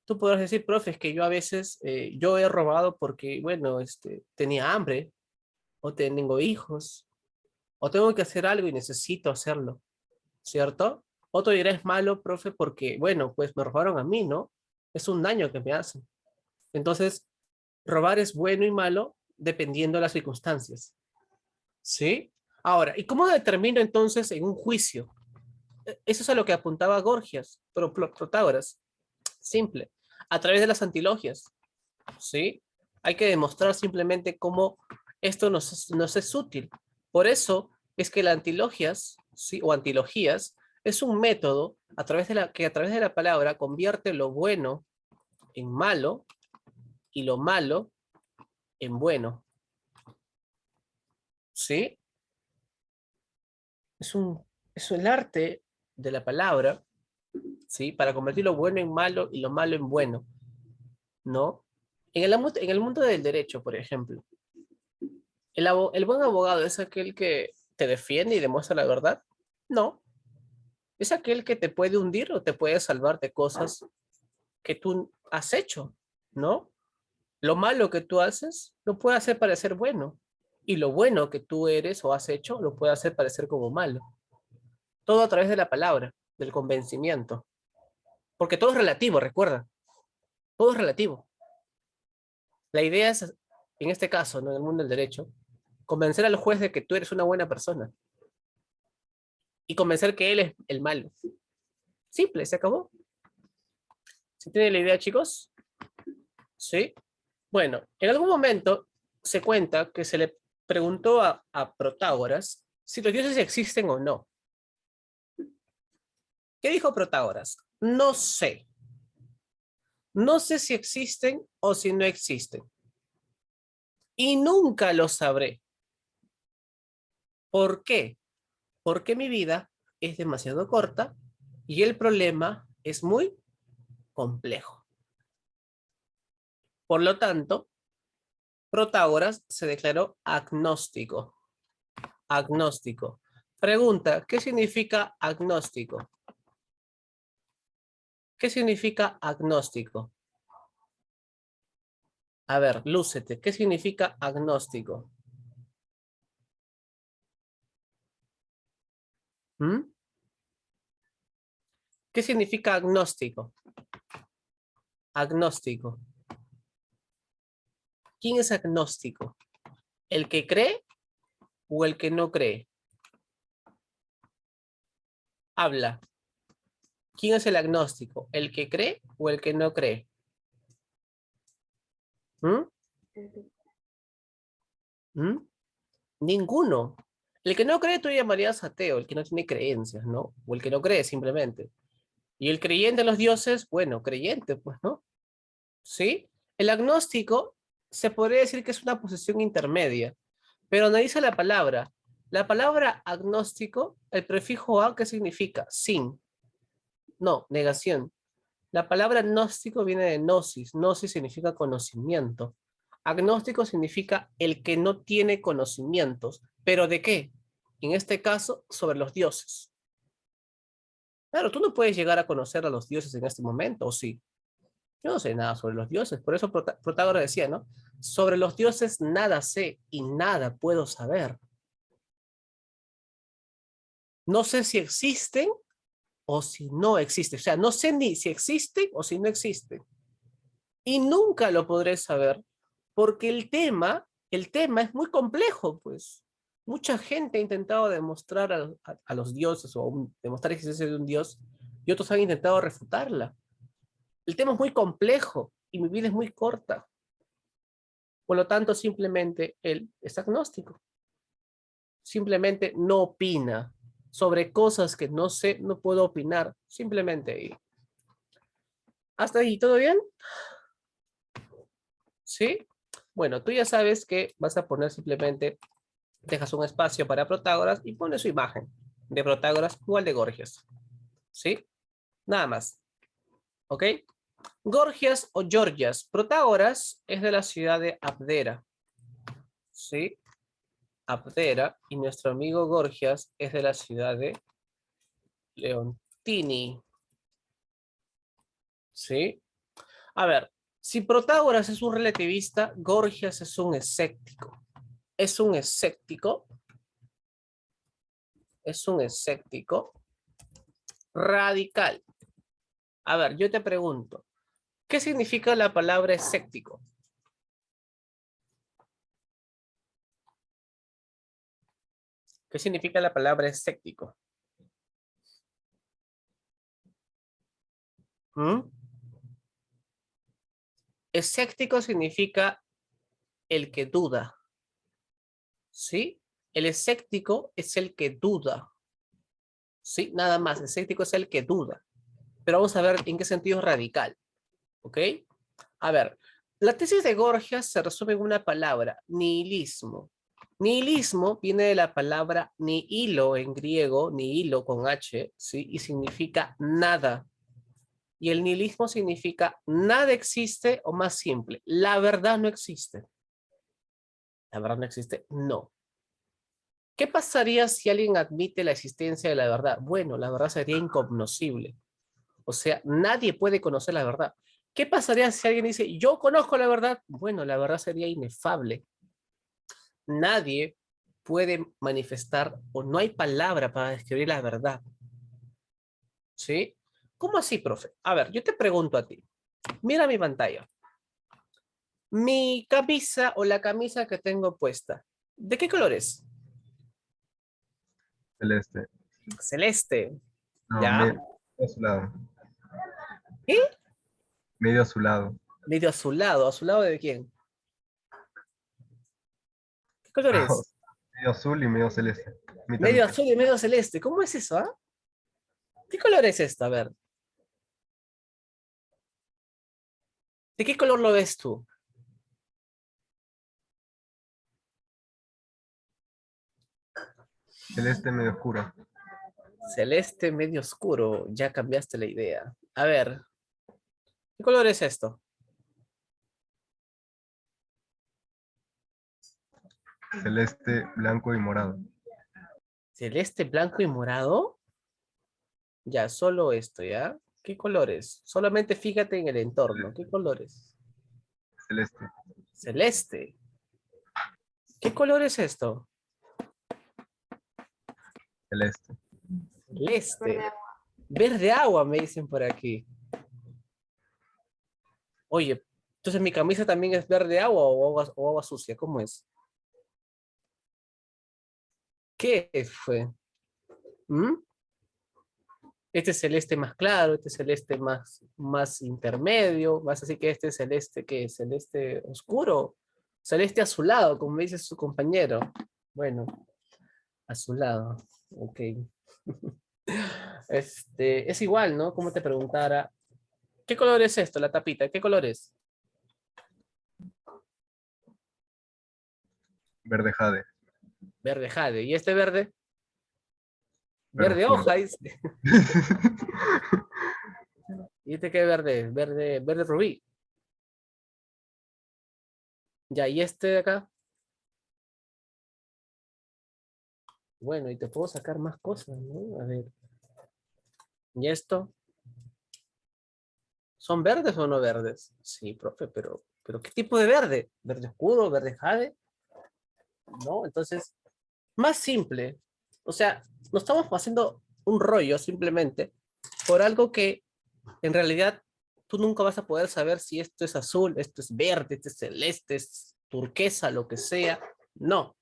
Tú podrás decir, profe, es que yo a veces, yo he robado porque, bueno, tenía hambre, o tengo hijos, o tengo que hacer algo y necesito hacerlo, ¿cierto? Otro dirá, es malo, profe, porque, bueno, pues me robaron a mí, ¿no? Es un daño que me hacen. Entonces, robar es bueno y malo dependiendo de las circunstancias, ¿sí? Ahora, ¿y cómo determino entonces en un juicio? Eso es a lo que apuntaba Gorgias, pero Protágoras. Simple, a través de las antilogias, ¿sí? Hay que demostrar simplemente cómo esto nos es útil. Por eso es que las antilogias, ¿sí? O antilogías, es un método que a través de la palabra convierte lo bueno en malo y lo malo en bueno, ¿sí? Es un, es el arte de la palabra, ¿sí? Para convertir lo bueno en malo y lo malo en bueno, ¿no? En el mundo del derecho, por ejemplo, el buen abogado es aquel que te defiende y demuestra la verdad. No, es aquel que te puede hundir o te puede salvar de cosas que tú has hecho, ¿no? Lo malo que tú haces lo puede hacer parecer bueno y lo bueno que tú eres o has hecho lo puede hacer parecer como malo. Todo a través de la palabra, del convencimiento. Porque todo es relativo, recuerda. Todo es relativo. La idea es, en este caso, ¿no? En el mundo del derecho, convencer al juez de que tú eres una buena persona y convencer que él es el malo. Simple, se acabó. ¿Se tiene la idea, chicos? ¿Sí? Bueno, en algún momento se cuenta que se le preguntó a Protágoras si los dioses existen o no. ¿Qué dijo Protágoras? No sé. No sé si existen o si no existen. Y nunca lo sabré. ¿Por qué? Porque mi vida es demasiado corta y el problema es muy complejo. Por lo tanto, Protágoras se declaró agnóstico. Agnóstico. Pregunta, ¿qué significa agnóstico? ¿Qué significa agnóstico? A ver, lúcete, ¿qué significa agnóstico? ¿Mm? ¿Qué significa agnóstico? Agnóstico. ¿Quién es agnóstico? ¿El que cree o el que no cree? Habla. ¿Quién es el agnóstico? ¿El que cree o el que no cree? ¿Mm? ¿Mm? Ninguno. El que no cree tú llamarías ateo, el que no tiene creencias, ¿no? O el que no cree simplemente. Y el creyente en los dioses, bueno, creyente, pues, ¿no? ¿Sí? El agnóstico se podría decir que es una posición intermedia, pero analiza la palabra. La palabra agnóstico, el prefijo a, ¿qué significa? Sin. No, negación. La palabra gnóstico viene de gnosis. Gnosis significa conocimiento. Agnóstico significa el que no tiene conocimientos. ¿Pero de qué? En este caso, sobre los dioses. Claro, tú no puedes llegar a conocer a los dioses en este momento, ¿o sí? Yo no sé nada sobre los dioses. Por eso Protágoras decía, ¿no? Sobre los dioses nada sé y nada puedo saber. No sé si existen o si no existen. O sea, no sé ni si existen o si no existen. Y nunca lo podré saber porque el tema es muy complejo, pues. Mucha gente ha intentado demostrar a los dioses o demostrar la existencia de un dios y otros han intentado refutarla. El tema es muy complejo y mi vida es muy corta. Por lo tanto, simplemente él es agnóstico. Simplemente no opina sobre cosas que no sé, no puedo opinar. Simplemente. ¿Hasta ahí todo bien? ¿Sí? Bueno, tú ya sabes que vas a poner simplemente, dejas un espacio para Protágoras y pones su imagen de Protágoras igual de Gorgias. ¿Sí? Nada más. ¿Ok? Gorgias o Georgias. Protágoras es de la ciudad de Abdera. ¿Sí? Abdera. Y nuestro amigo Gorgias es de la ciudad de Leontini. ¿Sí? A ver, si Protágoras es un relativista, Gorgias es un escéptico. Es un escéptico. Es un escéptico radical. A ver, yo te pregunto, ¿qué significa la palabra escéptico? ¿Qué significa la palabra escéptico? ¿Mm? Escéptico significa el que duda. ¿Sí? El escéptico es el que duda. ¿Sí? Nada más, el escéptico es el que duda. Pero vamos a ver en qué sentido es radical. ¿Ok? A ver, la tesis de Gorgias se resume en una palabra, nihilismo. Nihilismo viene de la palabra nihilo en griego, nihilo con H, ¿sí? Y significa nada. Y el nihilismo significa nada existe, o más simple, la verdad no existe. ¿La verdad no existe? No. ¿Qué pasaría si alguien admite la existencia de la verdad? Bueno, la verdad sería incognoscible. O sea, nadie puede conocer la verdad. ¿Qué pasaría si alguien dice, yo conozco la verdad? Bueno, la verdad sería inefable. Nadie puede manifestar o no hay palabra para describir la verdad. ¿Sí? ¿Cómo así, profe? A ver, yo te pregunto a ti. Mira mi pantalla. Mi camisa o la camisa que tengo puesta, ¿de qué color es?
Celeste.
Celeste.
No,
¿Ya?
medio azulado.
¿Qué?
Medio azulado.
Medio azulado. ¿Azulado de quién? ¿Qué color es?
Medio azul y medio celeste. Mitad,
Medio
mitad.
azul y medio celeste. ¿Cómo es eso, ah? ¿Qué color es esta? A ver. ¿De qué color lo ves tú?
Celeste medio oscura.
Celeste medio oscuro. Ya cambiaste la idea. A ver. ¿Qué color es esto?
Celeste, blanco y morado.
Celeste, blanco y morado. Ya, solo esto, ¿ya? ¿Qué colores? Solamente fíjate en el entorno. ¿Qué colores?
Celeste.
Celeste. ¿Qué color es esto?
Celeste.
Celeste. Verde agua, me dicen por aquí. Oye, entonces mi camisa también es verde agua o agua sucia. ¿Cómo es? ¿Qué fue? ¿Mm? Este es celeste más claro, este es celeste más intermedio, más así que este es celeste que es celeste oscuro, celeste azulado, como me dice su compañero. Bueno, azulado, ok. Es igual, ¿no? Como te preguntara, ¿qué color es esto, la tapita? ¿Qué color es?
Verde jade.
Verde jade. ¿Y este verde?
Verde
Verde
oscuro.
hoja, dice. ¿Y este qué verde es? Verde rubí. Ya, ¿y este de acá? Bueno, y te puedo sacar más cosas, ¿no? A ver. ¿Y esto? ¿Son verdes o no verdes? Sí, profe, pero ¿qué tipo de verde? ¿Verde oscuro? ¿Verde jade? ¿No? Entonces, más simple. O sea, no estamos haciendo un rollo simplemente por algo que en realidad tú nunca vas a poder saber si esto es azul, esto es verde, esto es celeste, es turquesa, lo que sea. No.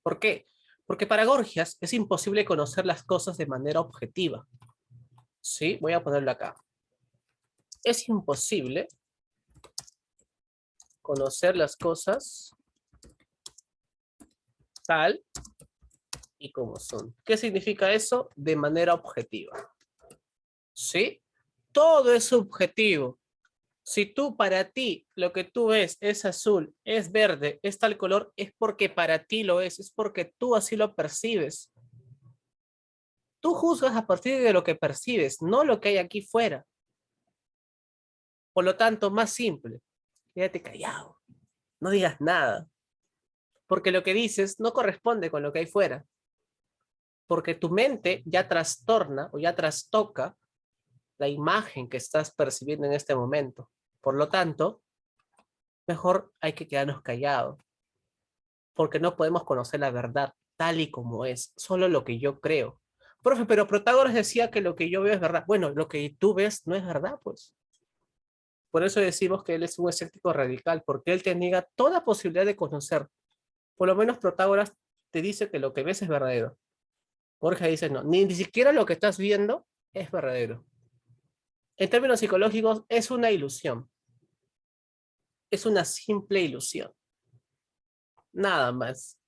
¿Por qué? Porque para Gorgias es imposible conocer las cosas de manera objetiva. ¿Sí? Voy a ponerlo acá. Es imposible conocer las cosas tal y como son. ¿Qué significa eso? De manera objetiva. ¿Sí? Todo es subjetivo. Si tú para ti lo que tú ves es azul, es verde, es tal color, es porque para ti lo es porque tú así lo percibes. Tú juzgas a partir de lo que percibes, no lo que hay aquí fuera. Por lo tanto, más simple, quédate callado, no digas nada, porque lo que dices no corresponde con lo que hay fuera. Porque tu mente ya trastorna o ya trastoca la imagen que estás percibiendo en este momento. Por lo tanto, mejor hay que quedarnos callados, porque no podemos conocer la verdad tal y como es, solo lo que yo creo. Profe, pero Protágoras decía que lo que yo veo es verdad. Bueno, lo que tú ves no es verdad, pues. Por eso decimos que él es un escéptico radical, porque él te niega toda posibilidad de conocer. Por lo menos Protágoras te dice que lo que ves es verdadero. Borges dice no, ni siquiera lo que estás viendo es verdadero. En términos psicológicos, es una ilusión. Es una simple ilusión. Nada más.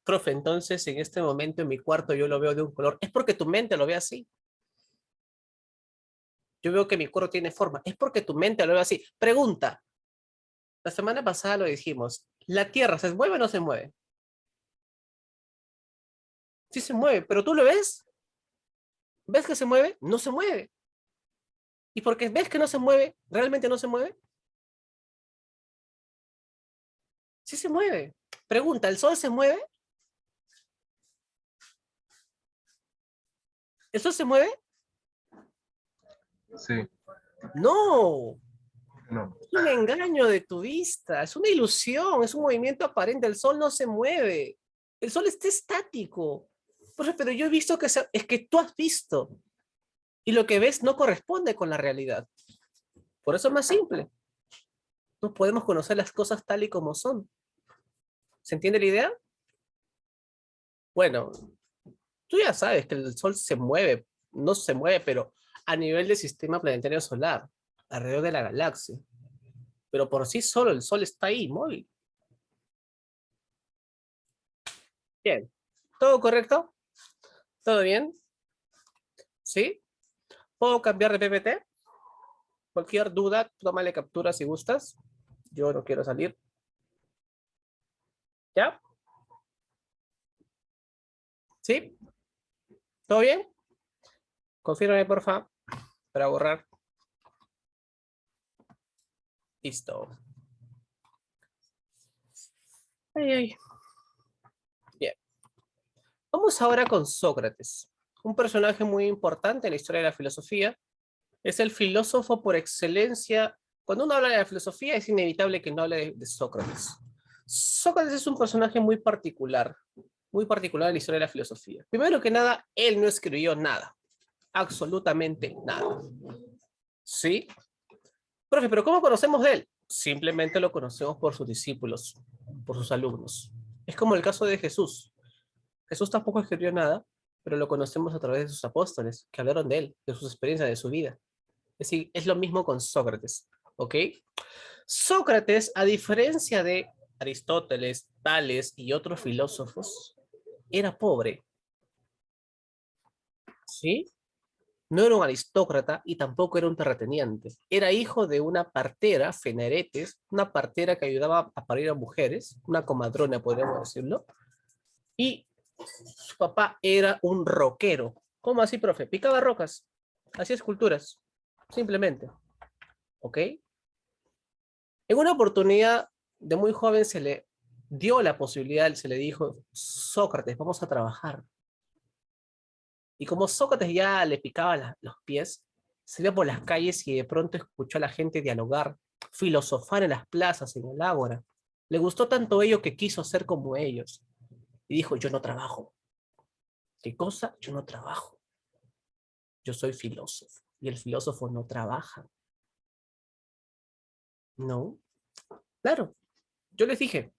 Profe, entonces en este momento en mi cuarto yo lo veo de un color. Es porque tu mente lo ve así. Yo veo que mi cuarto tiene forma. Es porque tu mente lo ve así. Pregunta. La semana pasada lo dijimos. ¿La Tierra se mueve o no se mueve? Sí se mueve, pero ¿tú lo ves? ¿Ves que se mueve? No se mueve. ¿Y porque ves que no se mueve, realmente no se mueve? Sí se mueve. Pregunta, ¿el Sol se mueve? ¿El Sol se mueve?
Sí,
No.
no.
Es un engaño de tu vista. Es una ilusión. Es un movimiento aparente. El Sol no se mueve. El Sol está estático. Profe, pero yo he visto que es que tú has visto. Y lo que ves no corresponde con la realidad. Por eso es más simple. No podemos conocer las cosas tal y como son. ¿Se entiende la idea? Bueno, tú ya sabes que el Sol se mueve, no se mueve, pero a nivel del sistema planetario solar, alrededor de la galaxia. Pero por sí solo el Sol está ahí, móvil. Bien. ¿Todo correcto? ¿Todo bien? ¿Sí? ¿Puedo cambiar de PPT? Cualquier duda, tómale captura si gustas. Yo no quiero salir. ¿Ya? ¿Sí? ¿Todo bien? Confírmame, por favor, para borrar. Listo. Ay, ay. Bien. Vamos ahora con Sócrates, un personaje muy importante en la historia de la filosofía. Es el filósofo por excelencia. Cuando uno habla de la filosofía, es inevitable que no hable de Sócrates. Sócrates es un personaje muy particular en la historia de la filosofía. Primero que nada, él no escribió nada, absolutamente nada. ¿Sí? Profe, ¿pero cómo conocemos de él? Simplemente lo conocemos por sus discípulos, por sus alumnos. Es como el caso de Jesús. Jesús tampoco escribió nada, pero lo conocemos a través de sus apóstoles, que hablaron de él, de sus experiencias, de su vida. Es decir, es lo mismo con Sócrates, ¿ok? Sócrates, a diferencia de Aristóteles, Tales y otros filósofos, era pobre, ¿sí? No era un aristócrata y tampoco era un terrateniente. Era hijo de una partera, Feneretes, una partera que ayudaba a parir a mujeres, una comadrona, podríamos decirlo, y su papá era un roquero. ¿Cómo así, profe? Picaba rocas, hacía esculturas, simplemente, ¿ok? En una oportunidad de muy joven se le dio la posibilidad, se le dijo, Sócrates, vamos a trabajar. Y como Sócrates ya le picaba los pies, salió por las calles y de pronto escuchó a la gente dialogar, filosofar en las plazas, en el ágora. Le gustó tanto ello que quiso ser como ellos. Y dijo, yo no trabajo. ¿Qué cosa? Yo no trabajo. Yo soy filósofo. Y el filósofo no trabaja. No. Claro. Yo les dije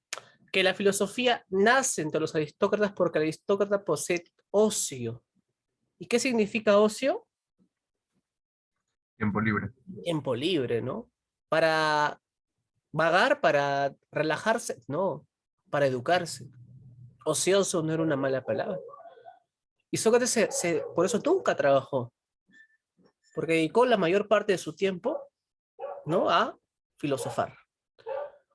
que la filosofía nace entre los aristócratas porque el aristócrata posee ocio. ¿Y qué significa ocio?
Tiempo libre.
Tiempo libre, ¿no? Para vagar, para relajarse, no, para educarse. Ocioso no era una mala palabra. Y Sócrates por eso nunca trabajó, porque dedicó la mayor parte de su tiempo, ¿no? A filosofar.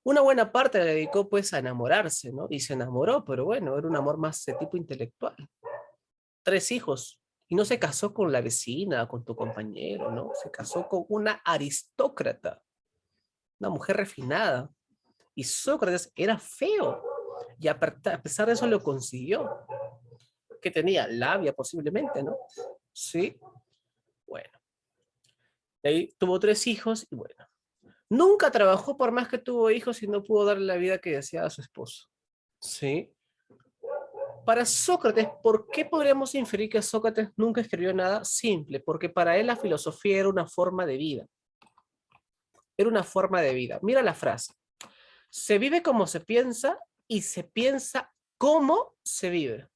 Una buena parte la dedicó pues a enamorarse, ¿no? Y se enamoró, pero bueno, era un amor más de tipo intelectual. 3 hijos. Y no se casó con la vecina, con tu compañero, ¿no? Se casó con una aristócrata, una mujer refinada. Y Sócrates era feo. Y a pesar de eso lo consiguió. Que tenía labia posiblemente, ¿no? Sí. Bueno. De ahí tuvo 3 hijos y bueno. Nunca trabajó por más que tuvo hijos y no pudo darle la vida que deseaba a su esposo. ¿Sí? Para Sócrates, ¿por qué podríamos inferir que Sócrates nunca escribió nada? Simple, porque para él la filosofía era una forma de vida. Era una forma de vida. Mira la frase. Se vive como se piensa y se piensa cómo se vive.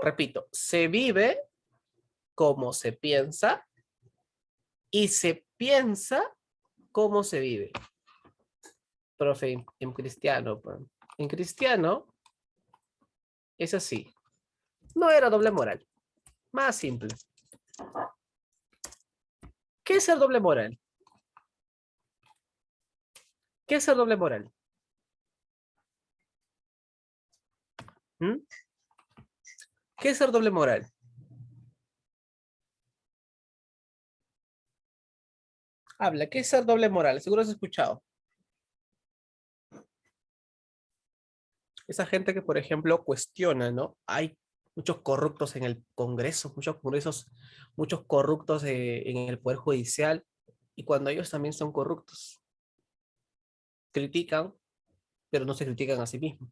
Repito, se vive como se piensa y se piensa cómo se vive. Profe, en cristiano. En cristiano es así. No era doble moral. Más simple. ¿Qué es ser doble moral? ¿Qué es ser doble moral? ¿Mm? ¿Qué es ser doble moral? Habla, ¿qué es ser doble moral? Seguro has escuchado. Esa gente que, por ejemplo, cuestiona, ¿no? Hay muchos corruptos en el Congreso, muchos corruptos en el Poder Judicial, y cuando ellos también son corruptos, critican, pero no se critican a sí mismos.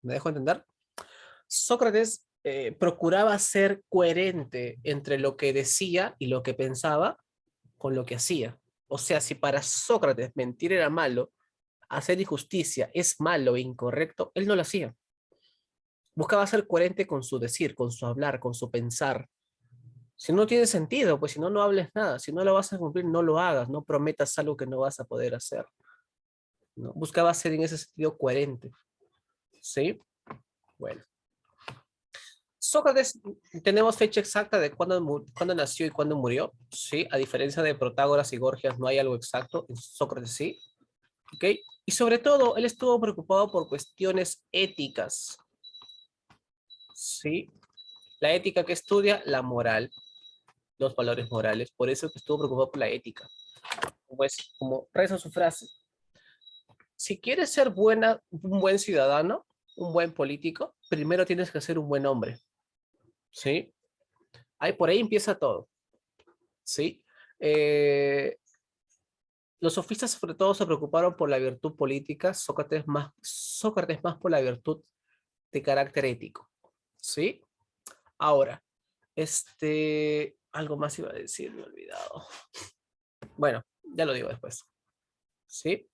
¿Me dejo entender? Sócrates procuraba ser coherente entre lo que decía y lo que pensaba con lo que hacía. O sea, si para Sócrates mentir era malo, hacer injusticia es malo e incorrecto, él no lo hacía. Buscaba ser coherente con su decir, con su hablar, con su pensar. Si no tiene sentido, pues si no, no hables nada. Si no lo vas a cumplir, no lo hagas. No prometas algo que no vas a poder hacer, ¿no? Buscaba ser en ese sentido coherente. ¿Sí? Bueno. Sócrates, tenemos fecha exacta de cuándo nació y cuándo murió. Sí, a diferencia de Protágoras y Gorgias, no hay algo exacto. En Sócrates sí. ¿Ok? Y sobre todo, él estuvo preocupado por cuestiones éticas. ¿Sí? La ética que estudia, la moral, los valores morales. Por eso que estuvo preocupado por la ética. Pues, como reza su frase, si quieres ser un buen ciudadano, un buen político, primero tienes que ser un buen hombre. ¿Sí? Por ahí empieza todo. ¿Sí? Los sofistas sobre todo se preocuparon por la virtud política, Sócrates más por la virtud de carácter ético. ¿Sí? Ahora, algo más iba a decir, me he olvidado. Bueno, ya lo digo después. ¿Sí?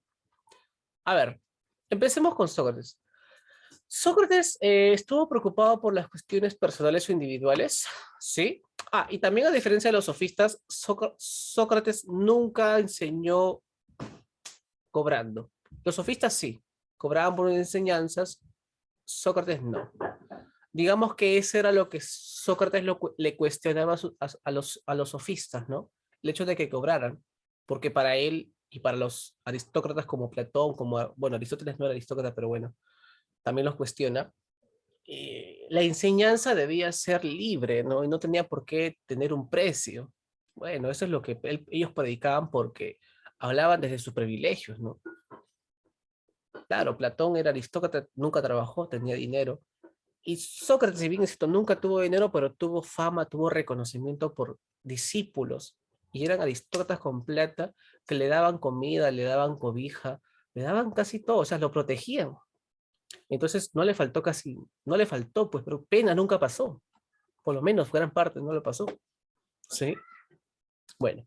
A ver, empecemos con Sócrates. Sócrates estuvo preocupado por las cuestiones personales o individuales, ¿sí? Y también a diferencia de los sofistas, Sócrates nunca enseñó cobrando. Los sofistas sí, cobraban por enseñanzas, Sócrates no. Digamos que eso era lo que Sócrates le cuestionaba a los sofistas, ¿no? El hecho de que cobraran, porque para él y para los aristócratas como Platón, bueno, Aristóteles no era aristócrata, pero bueno, también los cuestiona, la enseñanza debía ser libre, ¿no? Y no tenía por qué tener un precio. Bueno, eso es lo que ellos predicaban porque hablaban desde sus privilegios, ¿no? Claro, Platón era aristócrata, nunca trabajó, tenía dinero. Y Sócrates, si bien es cierto, nunca tuvo dinero, pero tuvo fama, tuvo reconocimiento por discípulos. Y eran aristócratas con plata que le daban comida, le daban cobija, le daban casi todo, o sea, lo protegían. Entonces no le faltó, pues, pero pena nunca pasó. Por lo menos gran parte no lo pasó. ¿Sí? Bueno.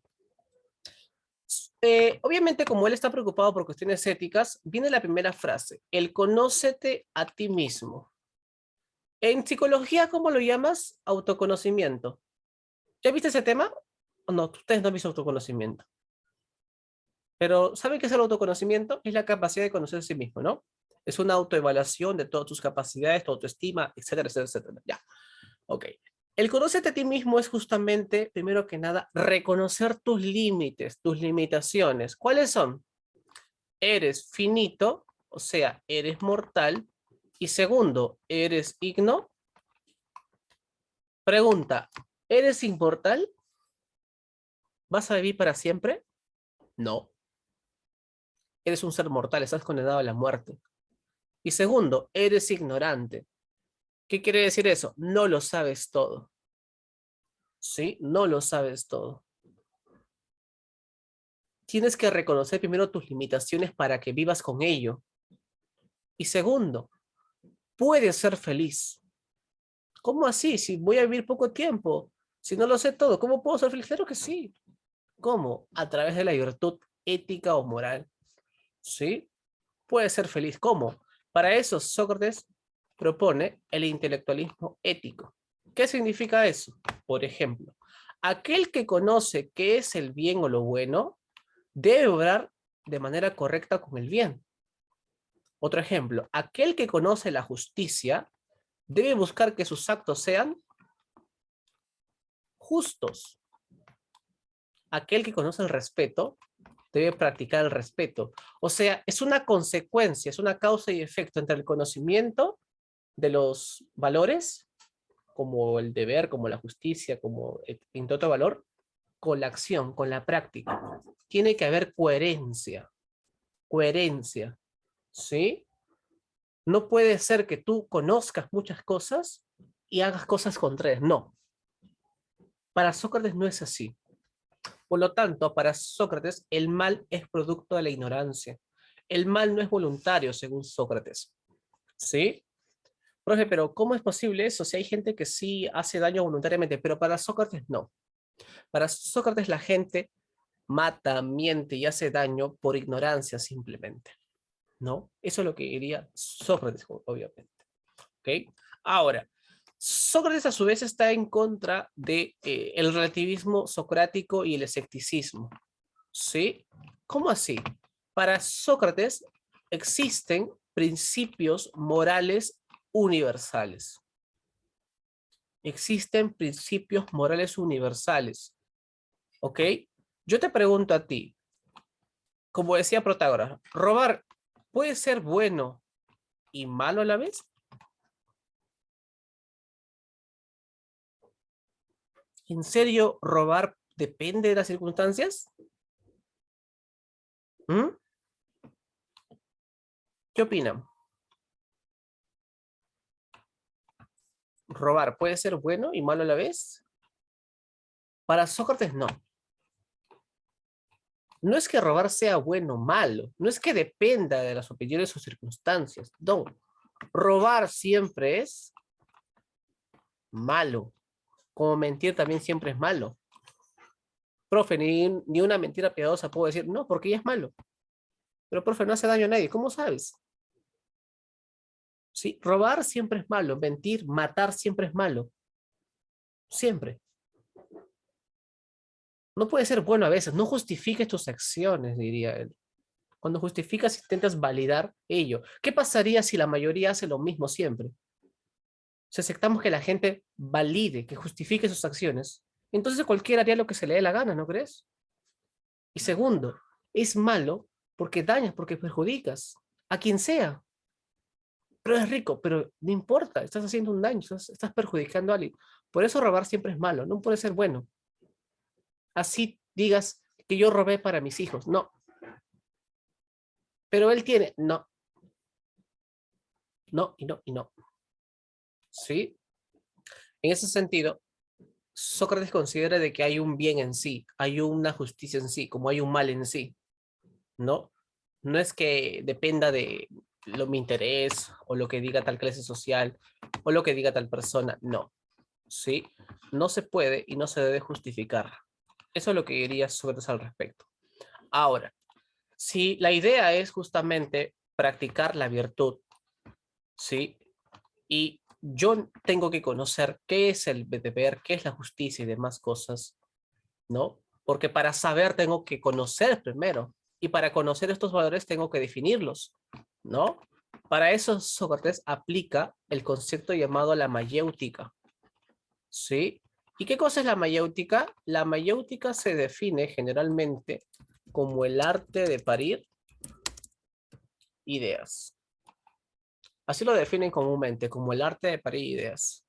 Obviamente, como él está preocupado por cuestiones éticas, viene la primera frase, el conócete a ti mismo. En psicología, ¿cómo lo llamas? Autoconocimiento. ¿Ya viste ese tema? ¿O no? Ustedes no han visto autoconocimiento. Pero, ¿saben qué es el autoconocimiento? Es la capacidad de conocer a sí mismo, ¿no? Es una autoevaluación de todas tus capacidades, tu autoestima, etcétera, etcétera, etcétera. Ya. Ok. El conocerte a ti mismo es justamente, primero que nada, reconocer tus límites, tus limitaciones. ¿Cuáles son? Eres finito, o sea, eres mortal. Y segundo, eres igno. Pregunta, ¿eres inmortal? ¿Vas a vivir para siempre? No. Eres un ser mortal, estás condenado a la muerte. Y segundo, eres ignorante. ¿Qué quiere decir eso? No lo sabes todo. ¿Sí? No lo sabes todo. tienes que reconocer primero tus limitaciones para que vivas con ello. Y segundo, puedes ser feliz. ¿Cómo así? Si voy a vivir poco tiempo, si no lo sé todo, ¿cómo puedo ser feliz? Claro que sí. ¿Cómo? A través de la virtud ética o moral. ¿Sí? Puedes ser feliz. ¿Cómo? Para eso Sócrates propone el intelectualismo ético. ¿Qué significa eso? Por ejemplo, aquel que conoce qué es el bien o lo bueno, debe obrar de manera correcta con el bien. Otro ejemplo, aquel que conoce la justicia, debe buscar que sus actos sean justos. Aquel que conoce el respeto, debe practicar el respeto. O sea, es una consecuencia, es una causa y efecto entre el conocimiento de los valores, como el deber, como la justicia, como entre otro valor, con la acción, con la práctica. Tiene que haber coherencia. Coherencia. ¿Sí? No puede ser que tú conozcas muchas cosas y hagas cosas contrarias. No. Para Sócrates no es así. Por lo tanto, para Sócrates, el mal es producto de la ignorancia. El mal no es voluntario, según Sócrates. ¿Sí? Profe, pero ¿cómo es posible eso? Si hay gente que sí hace daño voluntariamente, pero para Sócrates no. Para Sócrates la gente mata, miente y hace daño por ignorancia simplemente. ¿No? Eso es lo que diría Sócrates, obviamente. ¿Ok? Ahora, Sócrates a su vez está en contra de el relativismo socrático y el escepticismo. ¿Sí? ¿Cómo así? Para Sócrates existen principios morales universales. Existen principios morales universales. ¿Ok? Yo te pregunto a ti, como decía Protágoras, ¿robar puede ser bueno y malo a la vez? ¿En serio robar depende de las circunstancias? ¿Mm? ¿Qué opinan? ¿Robar puede ser bueno y malo a la vez? Para Sócrates no. No es que robar sea bueno o malo, no es que dependa de las opiniones o circunstancias, no. Robar siempre es malo, como mentir también siempre es malo. Profe, ni una mentira piadosa puedo decir, no, porque ella es malo. Pero profe, no hace daño a nadie, ¿cómo sabes? Sí, robar siempre es malo, mentir, matar siempre es malo. Siempre. No puede ser bueno a veces, no justifiques tus acciones, diría él. Cuando justificas, intentas validar ello. ¿Qué pasaría si la mayoría hace lo mismo siempre? Si aceptamos que la gente valide, que justifique sus acciones, entonces cualquiera haría lo que se le dé la gana, ¿no crees? Y segundo, es malo porque dañas, porque perjudicas a quien sea. Pero es rico, pero no importa, estás haciendo un daño, estás perjudicando a alguien. Por eso robar siempre es malo, no puede ser bueno. Así digas que yo robé para mis hijos, no. Pero él tiene, no. No, y no, y no. ¿Sí? En ese sentido, Sócrates considera de que hay un bien en sí, hay una justicia en sí, como hay un mal en sí, ¿no? No es que dependa de mi interés, o lo que diga tal clase social, o lo que diga tal persona, no. ¿Sí? No se puede y no se debe justificar. Eso es lo que diría Sócrates al respecto. Ahora, si la idea es justamente practicar la virtud, ¿sí? Y yo tengo que conocer qué es el deber, qué es la justicia y demás cosas, ¿no? Porque para saber tengo que conocer primero. Y para conocer estos valores tengo que definirlos, ¿no? Para eso Sócrates aplica el concepto llamado la mayéutica, ¿sí? ¿Y qué cosa es la mayéutica? La mayéutica se define generalmente como el arte de parir ideas. Así lo definen comúnmente, como el arte de parir ideas.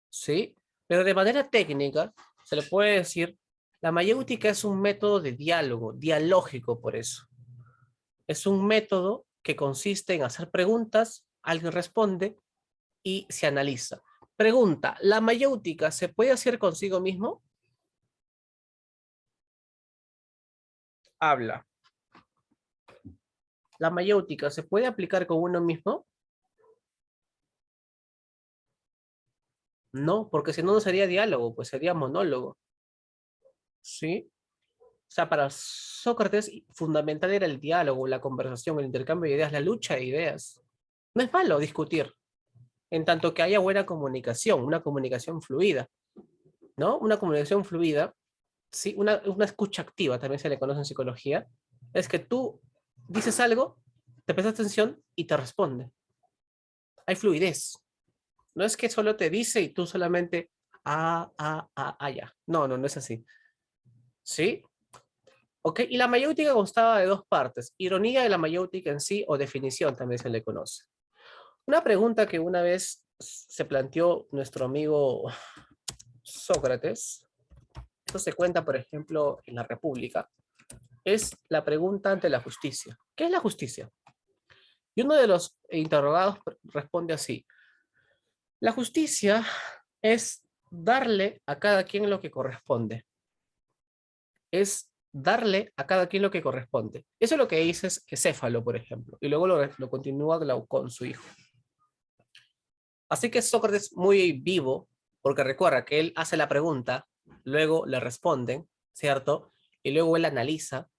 ¿Sí? Pero de manera técnica, se le puede decir, la mayéutica es un método de diálogo, dialógico por eso. Es un método que consiste en hacer preguntas, alguien responde y se analiza. Pregunta, ¿la mayéutica se puede hacer consigo mismo? habla. La mayéutica, ¿se puede aplicar con uno mismo? No, porque si no, no sería diálogo, pues sería monólogo. ¿Sí? O sea, para Sócrates, fundamental era el diálogo, la conversación, el intercambio de ideas, la lucha de ideas. No es malo discutir, en tanto que haya buena comunicación, una comunicación fluida, ¿no? Una comunicación fluida, sí, una escucha activa, también se le conoce en psicología, es que tú dices algo, te prestas atención y te responde. Hay fluidez. No es que solo te dice y tú solamente, ya. No, no, no es así. ¿Sí? Ok, y la mayéutica constaba de dos partes, ironía de la mayéutica en sí o definición también se le conoce. Una pregunta que una vez se planteó nuestro amigo Sócrates, esto se cuenta por ejemplo en la República, es la pregunta ante la justicia. ¿Qué es la justicia? Y uno de los interrogados responde así, la justicia es darle a cada quien lo que corresponde. Es darle a cada quien lo que corresponde. Eso es lo que dice Céfalo, por ejemplo, y luego lo continúa Glaucón, su hijo. Así que Sócrates muy vivo, porque recuerda que él hace la pregunta, luego le responden, ¿cierto? Y luego él analiza,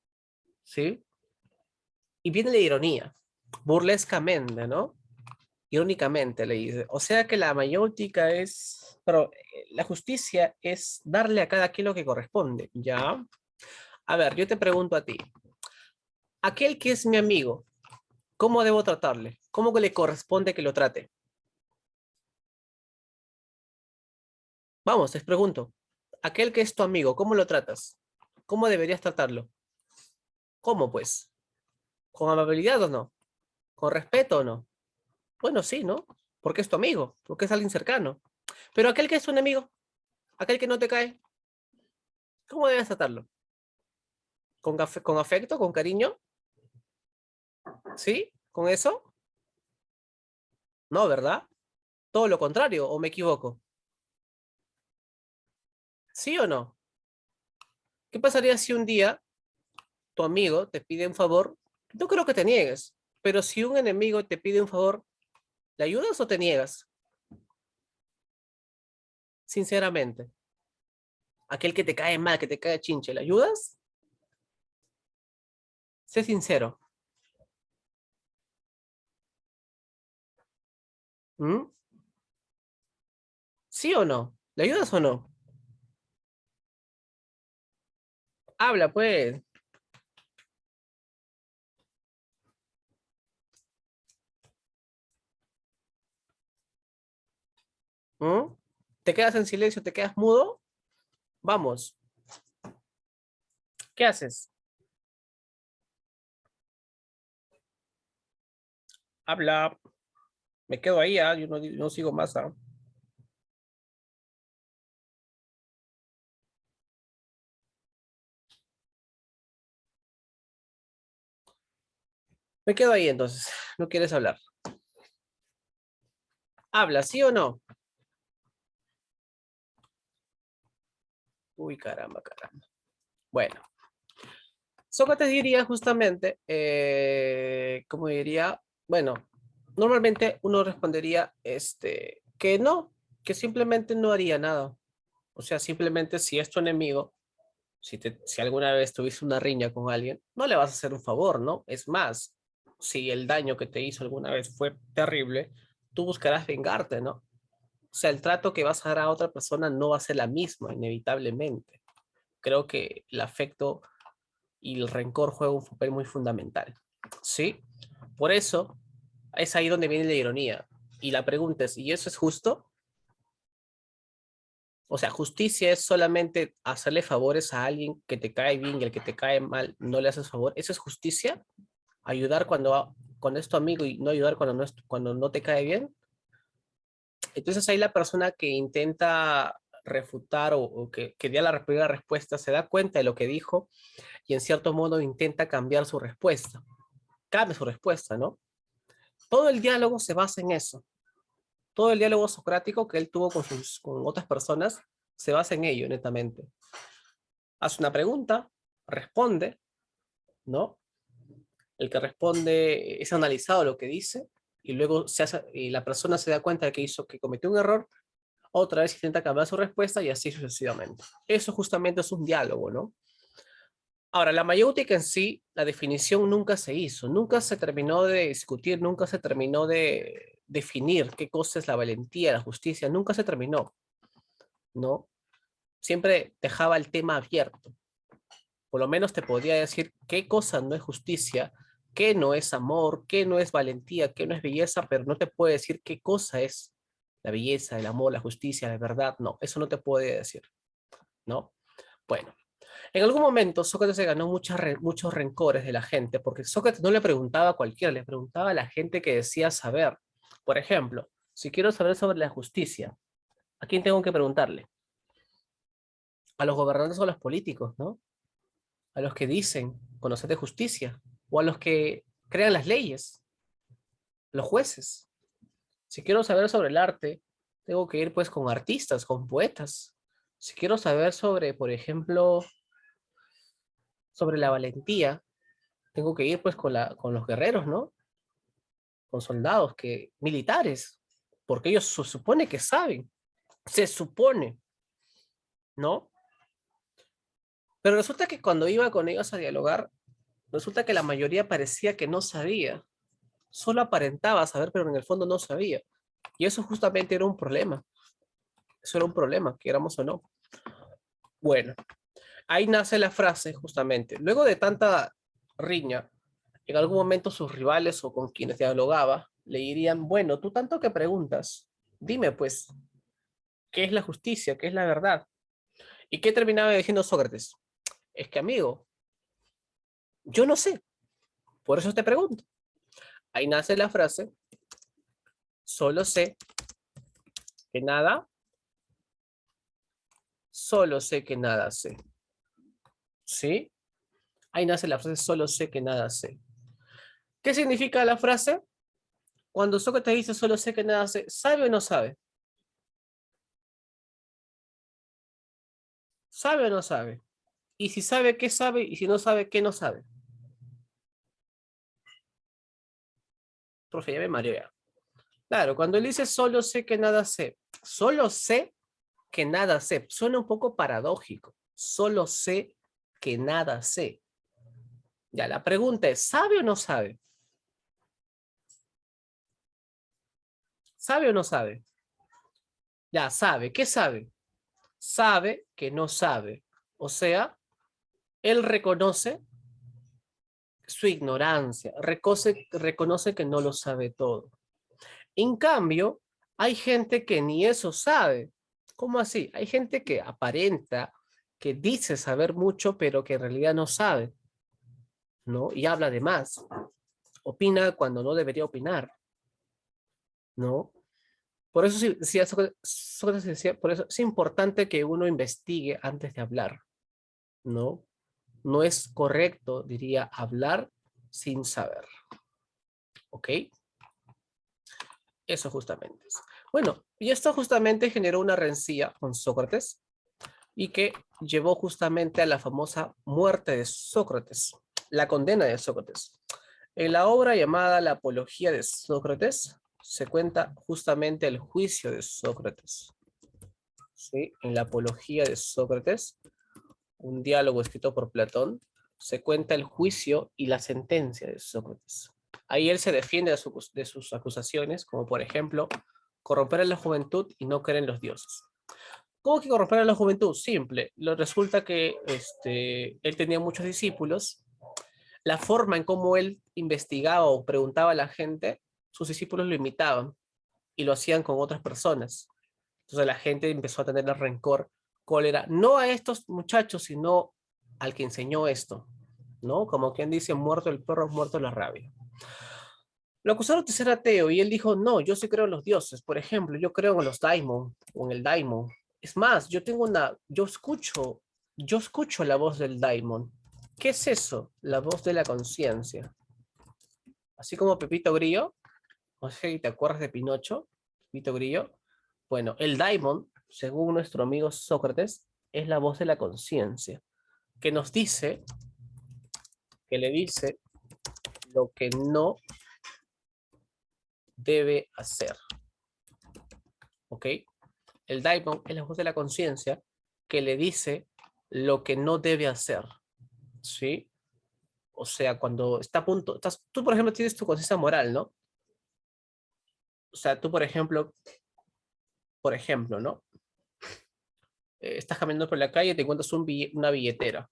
¿sí? Y viene la ironía, burlescamente, ¿no? Irónicamente le dice, o sea que la mayéutica es, pero la justicia es darle a cada quien lo que corresponde, ¿ya? A ver, yo te pregunto a ti, aquel que es mi amigo, ¿cómo debo tratarle? ¿Cómo que le corresponde que lo trate? Vamos, les pregunto, aquel que es tu amigo, ¿cómo lo tratas? ¿Cómo deberías tratarlo? ¿Cómo pues? ¿Con amabilidad o no? ¿Con respeto o no? Bueno, sí, ¿no? Porque es tu amigo, porque es alguien cercano. Pero aquel que es tu enemigo, aquel que no te cae, ¿cómo debes tratarlo? ¿Con afecto, con cariño? ¿Sí? ¿Con eso? No, ¿verdad? Todo lo contrario, ¿o me equivoco? ¿Sí o no? ¿Qué pasaría si un día tu amigo te pide un favor? No creo que te niegues, pero si un enemigo te pide un favor, ¿le ayudas o te niegas? Sinceramente. Aquel que te cae mal, que te cae chinche, ¿le ayudas? Sé sincero. ¿Mm? ¿Sí o no? ¿Le ayudas o no? Habla, pues. ¿Mm? ¿Te quedas en silencio? ¿Te quedas mudo? Vamos. ¿Qué haces? Habla. Me quedo ahí, yo no sigo más. Me quedo ahí entonces. No quieres hablar. Habla, ¿sí o no? Uy, caramba, caramba. Bueno. Sócrates diría justamente, ¿cómo diría? Bueno, normalmente uno respondería que no, que simplemente no haría nada. O sea, simplemente si es tu enemigo, si alguna vez tuviste una riña con alguien, no le vas a hacer un favor, ¿no? Es más, si el daño que te hizo alguna vez fue terrible, tú buscarás vengarte, ¿no? O sea, el trato que vas a dar a otra persona no va a ser la misma, inevitablemente. Creo que el afecto y el rencor juegan un papel muy fundamental, ¿sí? Por eso, es ahí donde viene la ironía. Y la pregunta es, ¿y eso es justo? O sea, justicia es solamente hacerle favores a alguien que te cae bien y el que te cae mal no le haces favor. ¿Eso es justicia? ¿Ayudar cuando es tu amigo y no ayudar cuando no te cae bien? Entonces ahí la persona que intenta refutar o que da la primera respuesta se da cuenta de lo que dijo y en cierto modo intenta cambiar su respuesta. Cambia su respuesta, ¿no? Todo el diálogo se basa en eso. Todo el diálogo socrático que él tuvo con otras personas se basa en ello, netamente. Hace una pregunta, responde, ¿no? El que responde es analizado lo que dice y luego y la persona se da cuenta de que cometió un error, otra vez intenta cambiar su respuesta y así sucesivamente. Eso justamente es un diálogo, ¿no? Ahora, la mayéutica en sí, la definición nunca se hizo, nunca se terminó de discutir, nunca se terminó de definir qué cosa es la valentía, la justicia, nunca se terminó, ¿no? Siempre dejaba el tema abierto. Por lo menos te podría decir qué cosa no es justicia, qué no es amor, qué no es valentía, qué no es belleza, pero no te puede decir qué cosa es la belleza, el amor, la justicia, la verdad. No, eso no te puede decir, ¿no? Bueno, en algún momento Sócrates se ganó muchos rencores de la gente, porque Sócrates no le preguntaba a cualquiera, le preguntaba a la gente que decía saber. Por ejemplo, si quiero saber sobre la justicia, ¿a quién tengo que preguntarle? A los gobernantes o a los políticos, ¿no? A los que dicen conocer de justicia, o a los que crean las leyes, los jueces. Si quiero saber sobre el arte, tengo que ir pues con artistas, con poetas. Si quiero saber sobre, por ejemplo, sobre la valentía, tengo que ir pues con los guerreros, ¿no? Con soldados, militares, porque ellos se supone que saben, se supone, ¿no? Pero resulta que cuando iba con ellos a dialogar, resulta que la mayoría parecía que no sabía, solo aparentaba saber, pero en el fondo no sabía. Y eso justamente era un problema. Eso era un problema, queramos o no. Bueno, ahí nace la frase justamente. Luego de tanta riña, en algún momento sus rivales o con quienes dialogaba le dirían, bueno, tú tanto que preguntas, dime pues, ¿qué es la justicia? ¿Qué es la verdad? ¿Y qué terminaba diciendo Sócrates? Es que amigo, yo no sé, por eso te pregunto. Ahí nace la frase, solo sé que nada, solo sé que nada sé. ¿Sí? Ahí nace la frase, solo sé que nada sé. ¿Qué significa la frase? Cuando Sócrates dice solo sé que nada sé, ¿sabe o no sabe? ¿Sabe o no sabe? Y si sabe, ¿qué sabe? Y si no sabe, ¿qué no sabe? Profe, ya me marea. Claro, cuando él dice solo sé que nada sé, solo sé que nada sé, suena un poco paradójico. Solo sé que nada sé. Ya, la pregunta es, ¿sabe o no sabe? ¿Sabe o no sabe? Ya, sabe. ¿Qué sabe? Sabe que no sabe. O sea, él reconoce su ignorancia, reconoce que no lo sabe todo. En cambio, hay gente que ni eso sabe. ¿Cómo así? Hay gente que aparenta, que dice saber mucho, pero que en realidad no sabe, ¿no? Y habla de más. Opina cuando no debería opinar, ¿no? Por eso Sócrates decía, por eso es importante que uno investigue antes de hablar, ¿no? No es correcto, diría, hablar sin saber, ¿ok? Eso justamente es. Bueno, y esto justamente generó una rencilla con Sócrates y que llevó justamente a la famosa muerte de Sócrates, la condena de Sócrates. En la obra llamada La Apología de Sócrates se cuenta justamente el juicio de Sócrates. ¿Sí? En La Apología de Sócrates, un diálogo escrito por Platón, se cuenta el juicio y la sentencia de Sócrates. Ahí él se defiende de sus acusaciones, como por ejemplo, corromper a la juventud y no creer en los dioses. ¿Cómo que corromper a la juventud? Simple. Resulta que él tenía muchos discípulos. La forma en cómo él investigaba o preguntaba a la gente, sus discípulos lo imitaban y lo hacían con otras personas. Entonces la gente empezó a tener rencor, cólera, no a estos muchachos, sino al que enseñó esto, ¿no? Como quien dice, muerto el perro, muerto la rabia. Lo acusaron de ser ateo y él dijo, no, yo sí creo en los dioses. Por ejemplo, yo creo en los daimon o en el daimon. Es más, yo escucho la voz del daimon. ¿Qué es eso? La voz de la conciencia. Así como Pepito Grillo, no sé si te acuerdas de Pinocho, Pepito Grillo. Bueno, el daimon, según nuestro amigo Sócrates, es la voz de la conciencia, que nos dice que le dice lo que no debe hacer. ¿Ok? El daimon es la voz de la conciencia que le dice lo que no debe hacer. ¿Sí? O sea, cuando está a punto, tú por ejemplo tienes tu conciencia moral, ¿no? O sea, tú por ejemplo, ¿no? Estás caminando por la calle y te encuentras una billetera.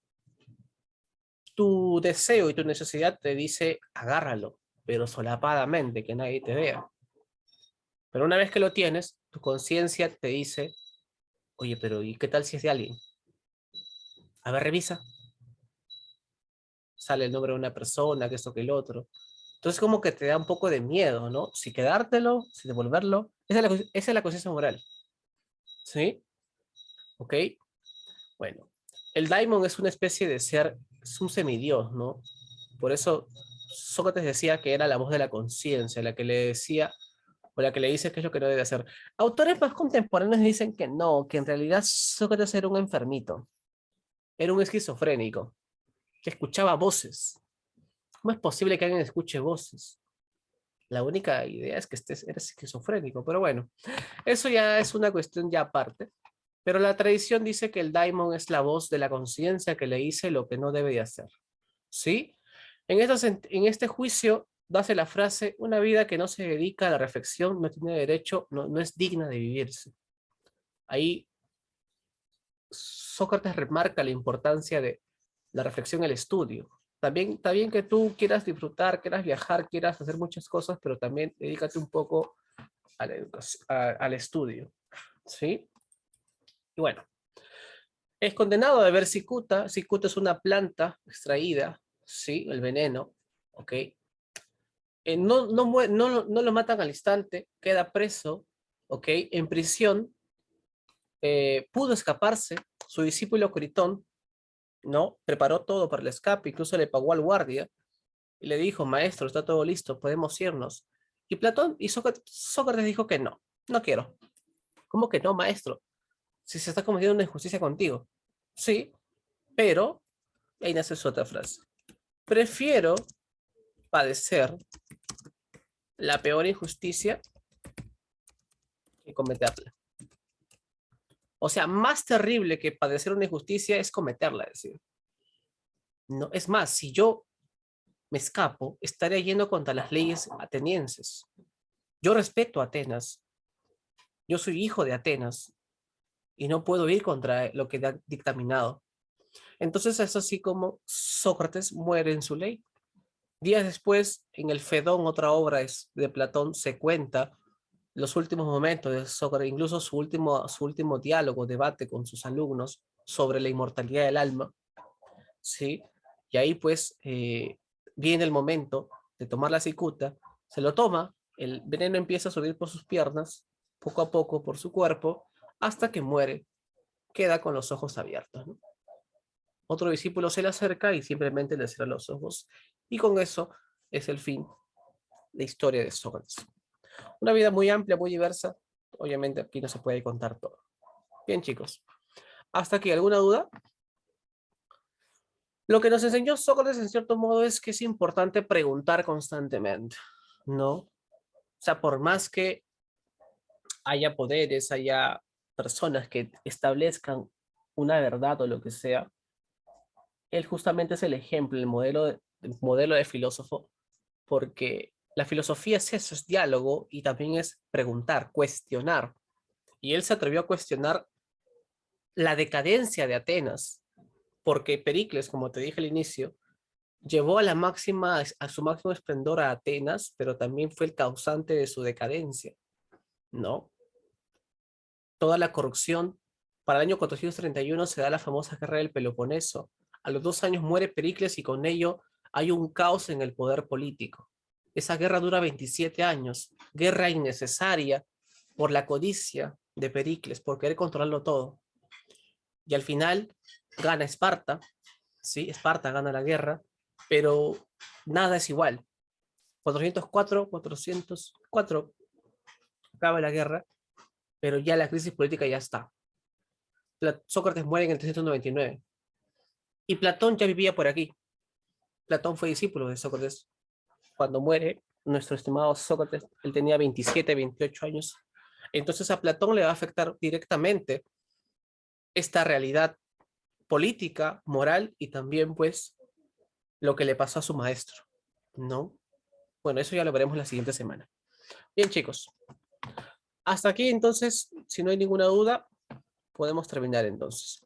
Tu deseo y tu necesidad te dice, agárralo, pero solapadamente, que nadie te vea. Pero una vez que lo tienes, tu conciencia te dice, oye, pero ¿y qué tal si es de alguien? A ver, revisa. Sale el nombre de una persona, que esto, que el otro. Entonces como que te da un poco de miedo, ¿no? Si quedártelo, si devolverlo. Esa es la conciencia moral. ¿Sí? ¿Ok? Bueno, el daimon es una especie de ser, es un semidios, ¿no? Por eso Sócrates decía que era la voz de la conciencia, la que le decía, o la que le dice qué es lo que no debe hacer. Autores más contemporáneos dicen que no, que en realidad Sócrates era un enfermito, era un esquizofrénico, que escuchaba voces. ¿Cómo es posible que alguien escuche voces? La única idea es que eres esquizofrénico, pero bueno, eso ya es una cuestión ya aparte. Pero la tradición dice que el daimon es la voz de la conciencia que le dice lo que no debe de hacer. ¿Sí? En este juicio hace la frase, una vida que no se dedica a la reflexión no tiene derecho, no es digna de vivirse. Ahí Sócrates remarca la importancia de la reflexión y el estudio. También está bien que tú quieras disfrutar, quieras viajar, quieras hacer muchas cosas, pero también dedícate un poco a al estudio. ¿Sí? Y bueno, es condenado a beber cicuta. Cicuta es una planta extraída, ¿sí? El veneno, ¿ok? No lo matan al instante, queda preso, ¿ok? En prisión, pudo escaparse. Su discípulo Critón, ¿no? Preparó todo para el escape, incluso le pagó al guardia y le dijo, maestro, está todo listo, podemos irnos. Y Platón y Sócrates dijo que no, no quiero. ¿Cómo que no, maestro? Si se está cometiendo una injusticia contigo. Sí, pero, ahí nace su otra frase. Prefiero padecer la peor injusticia que cometerla. O sea, más terrible que padecer una injusticia es cometerla, es decir. No, es más, si yo me escapo, estaré yendo contra las leyes atenienses. Yo respeto a Atenas. Yo soy hijo de Atenas y no puedo ir contra lo que ha dictaminado. Entonces es así como Sócrates muere en su ley. Días después, en el Fedón, otra obra de Platón, se cuenta los últimos momentos de Sócrates, incluso su último diálogo, debate con sus alumnos sobre la inmortalidad del alma, ¿sí? Y ahí pues viene el momento de tomar la cicuta, se lo toma, el veneno empieza a subir por sus piernas, poco a poco por su cuerpo, hasta que muere, queda con los ojos abiertos, ¿no? Otro discípulo se le acerca y simplemente le cierra los ojos, y con eso es el fin de la historia de Sócrates. Una vida muy amplia, muy diversa. Obviamente aquí no se puede contar todo. Bien, chicos. ¿Hasta aquí alguna duda? Lo que nos enseñó Sócrates en cierto modo es que es importante preguntar constantemente, ¿no? O sea, por más que haya poderes, haya personas que establezcan una verdad o lo que sea, él justamente es el ejemplo, el modelo de filósofo, porque la filosofía es eso, es diálogo y también es preguntar, cuestionar. Y él se atrevió a cuestionar la decadencia de Atenas, porque Pericles, como te dije al inicio, llevó a su máximo esplendor a Atenas, pero también fue el causante de su decadencia, ¿no? Toda la corrupción. Para el año 431 se da la famosa guerra del Peloponeso. A los 2 años muere Pericles y con ello hay un caos en el poder político. Esa guerra dura 27 años, guerra innecesaria por la codicia de Pericles, por querer controlarlo todo. Y al final gana Esparta, ¿sí? Esparta gana la guerra, pero nada es igual. 404 acaba la guerra, pero ya la crisis política ya está. Sócrates muere en el 399 y Platón ya vivía por aquí. Platón fue discípulo de Sócrates. Cuando muere nuestro estimado Sócrates, él tenía 27, 28 años. Entonces a Platón le va a afectar directamente esta realidad política, moral y también pues lo que le pasó a su maestro, ¿no? Bueno, eso ya lo veremos la siguiente semana. Bien, chicos. Hasta aquí entonces, si no hay ninguna duda, podemos terminar entonces.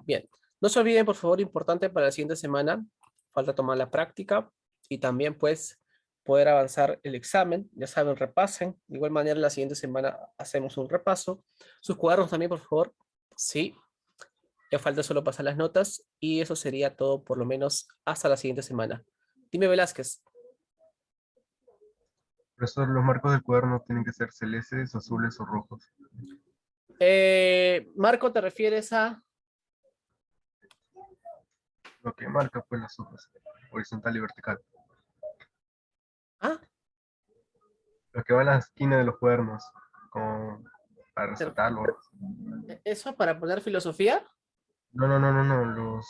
Bien, no se olviden, por favor, importante para la siguiente semana, falta tomar la práctica y también pues poder avanzar el examen. Ya saben, repasen. De igual manera, la siguiente semana hacemos un repaso. Sus cuadernos también, por favor. Sí. Ya falta solo pasar las notas y eso sería todo por lo menos hasta la siguiente semana. Dime, Velázquez.
Profesor, los marcos del cuaderno tienen que ser celestes, azules o rojos.
Marco, ¿te refieres a...?
Lo que marca pues las hojas, horizontal y vertical.
Ah,
Lo que va a la esquina de los cuadernos, como para
Pero-
resaltarlo.
¿eso para poner filosofía?
No, los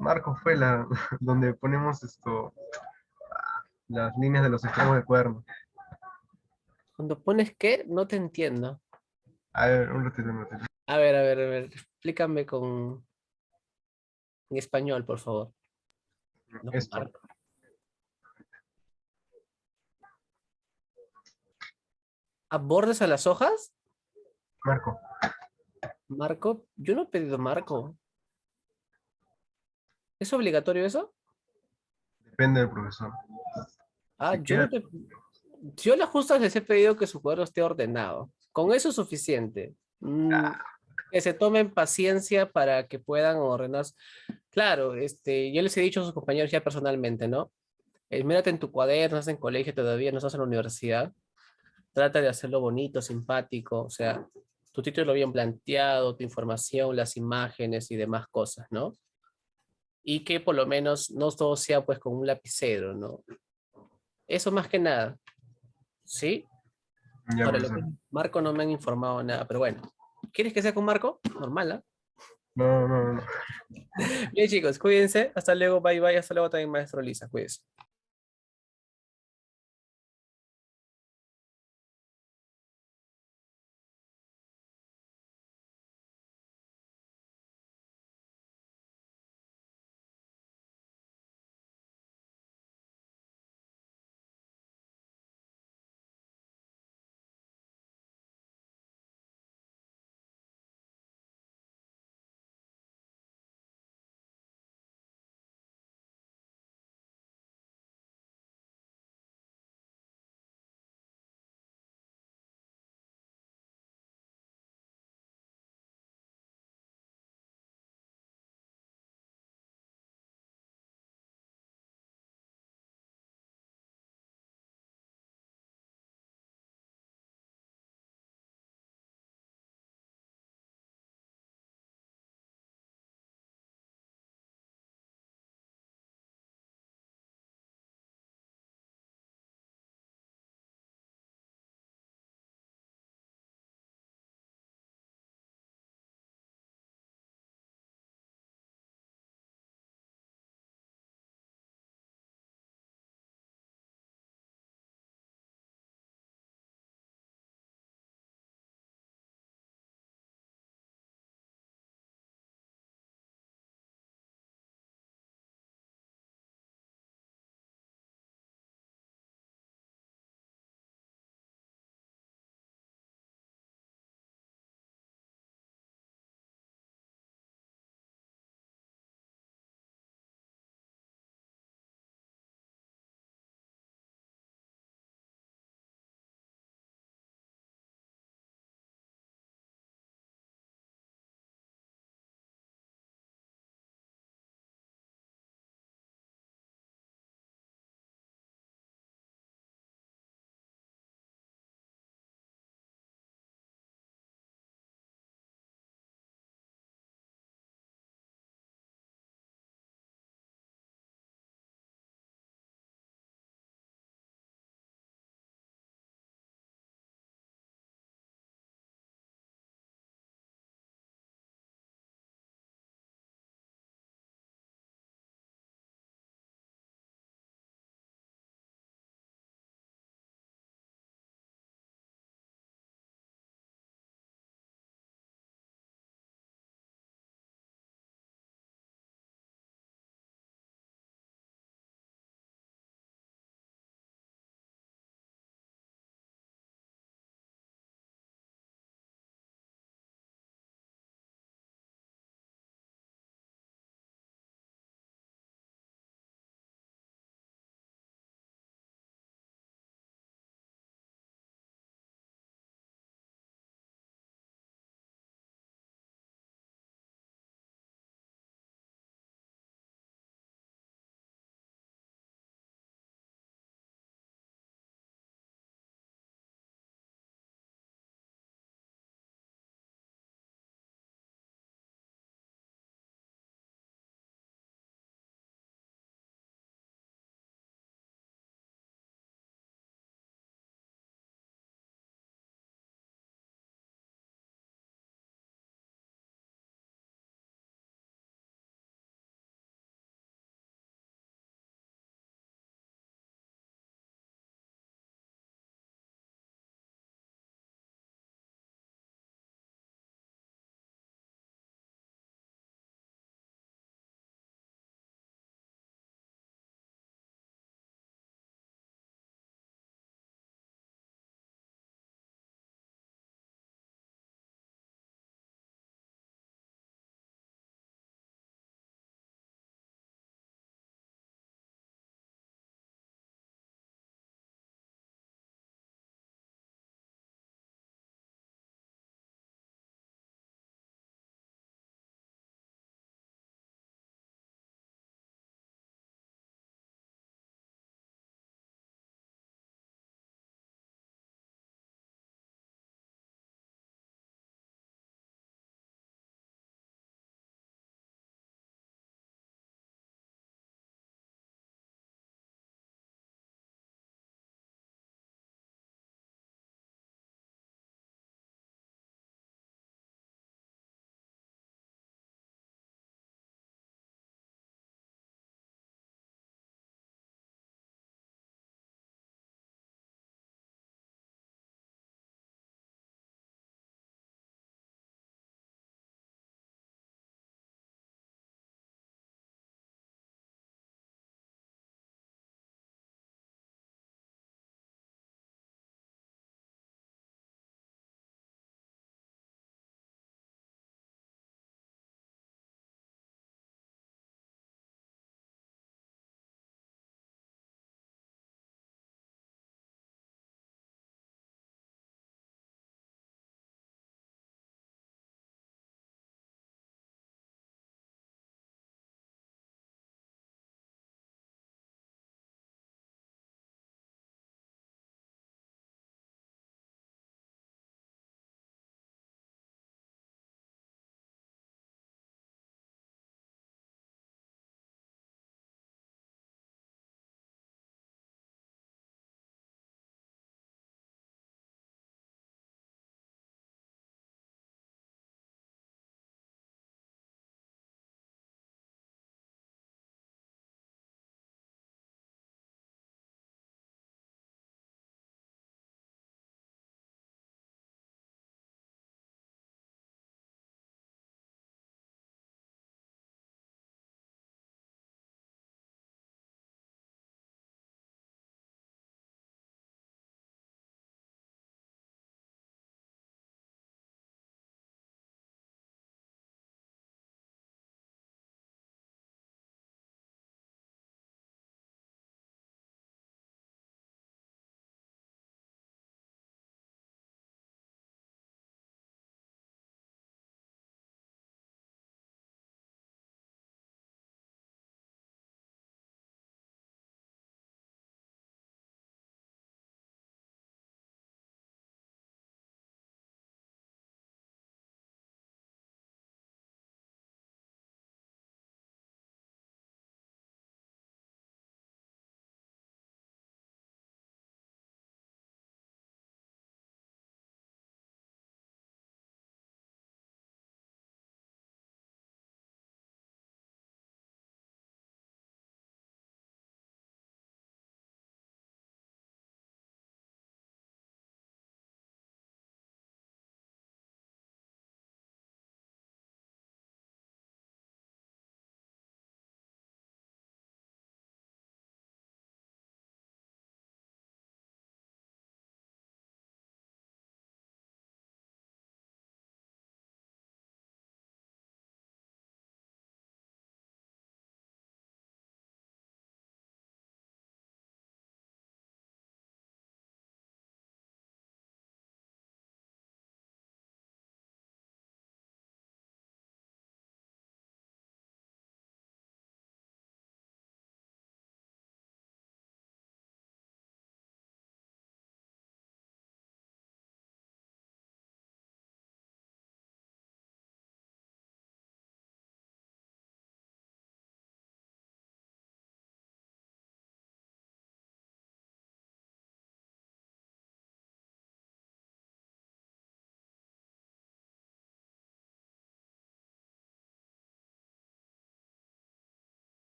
marcos fue la, donde ponemos las líneas de los extremos del cuaderno.
Cuando pones qué, no te entiendo.
A ver, un ratito, un ratito.
A ver, explícame en español, por favor. No,
Esto,
Marco. ¿A bordes a las hojas?
marco.
Marco, yo no he pedido marco. ¿Es obligatorio eso?
Depende del profesor.
Ah,
Si quiere,
yo a las justas les he pedido que su cuadro esté ordenado. Con eso es suficiente. Que se tomen paciencia para que puedan ordenar. Claro, yo les he dicho a sus compañeros ya personalmente, ¿no? Mírate en tu cuaderno, no estás en colegio todavía, no estás en la universidad. Trata de hacerlo bonito, simpático, o sea, tu título bien planteado, tu información, las imágenes y demás cosas, ¿no? Y que por lo menos no todo sea pues con un lapicero, ¿no? Eso más que nada, ¿sí?
ya,
Ahora, lo que
profesor.
Marco no me han informado nada, pero bueno. ¿Quieres que sea con Marco? Normal, ¿ah?
No.
Bien, chicos, cuídense. Hasta luego, bye bye. Hasta luego también, maestro Lisa. Cuídense.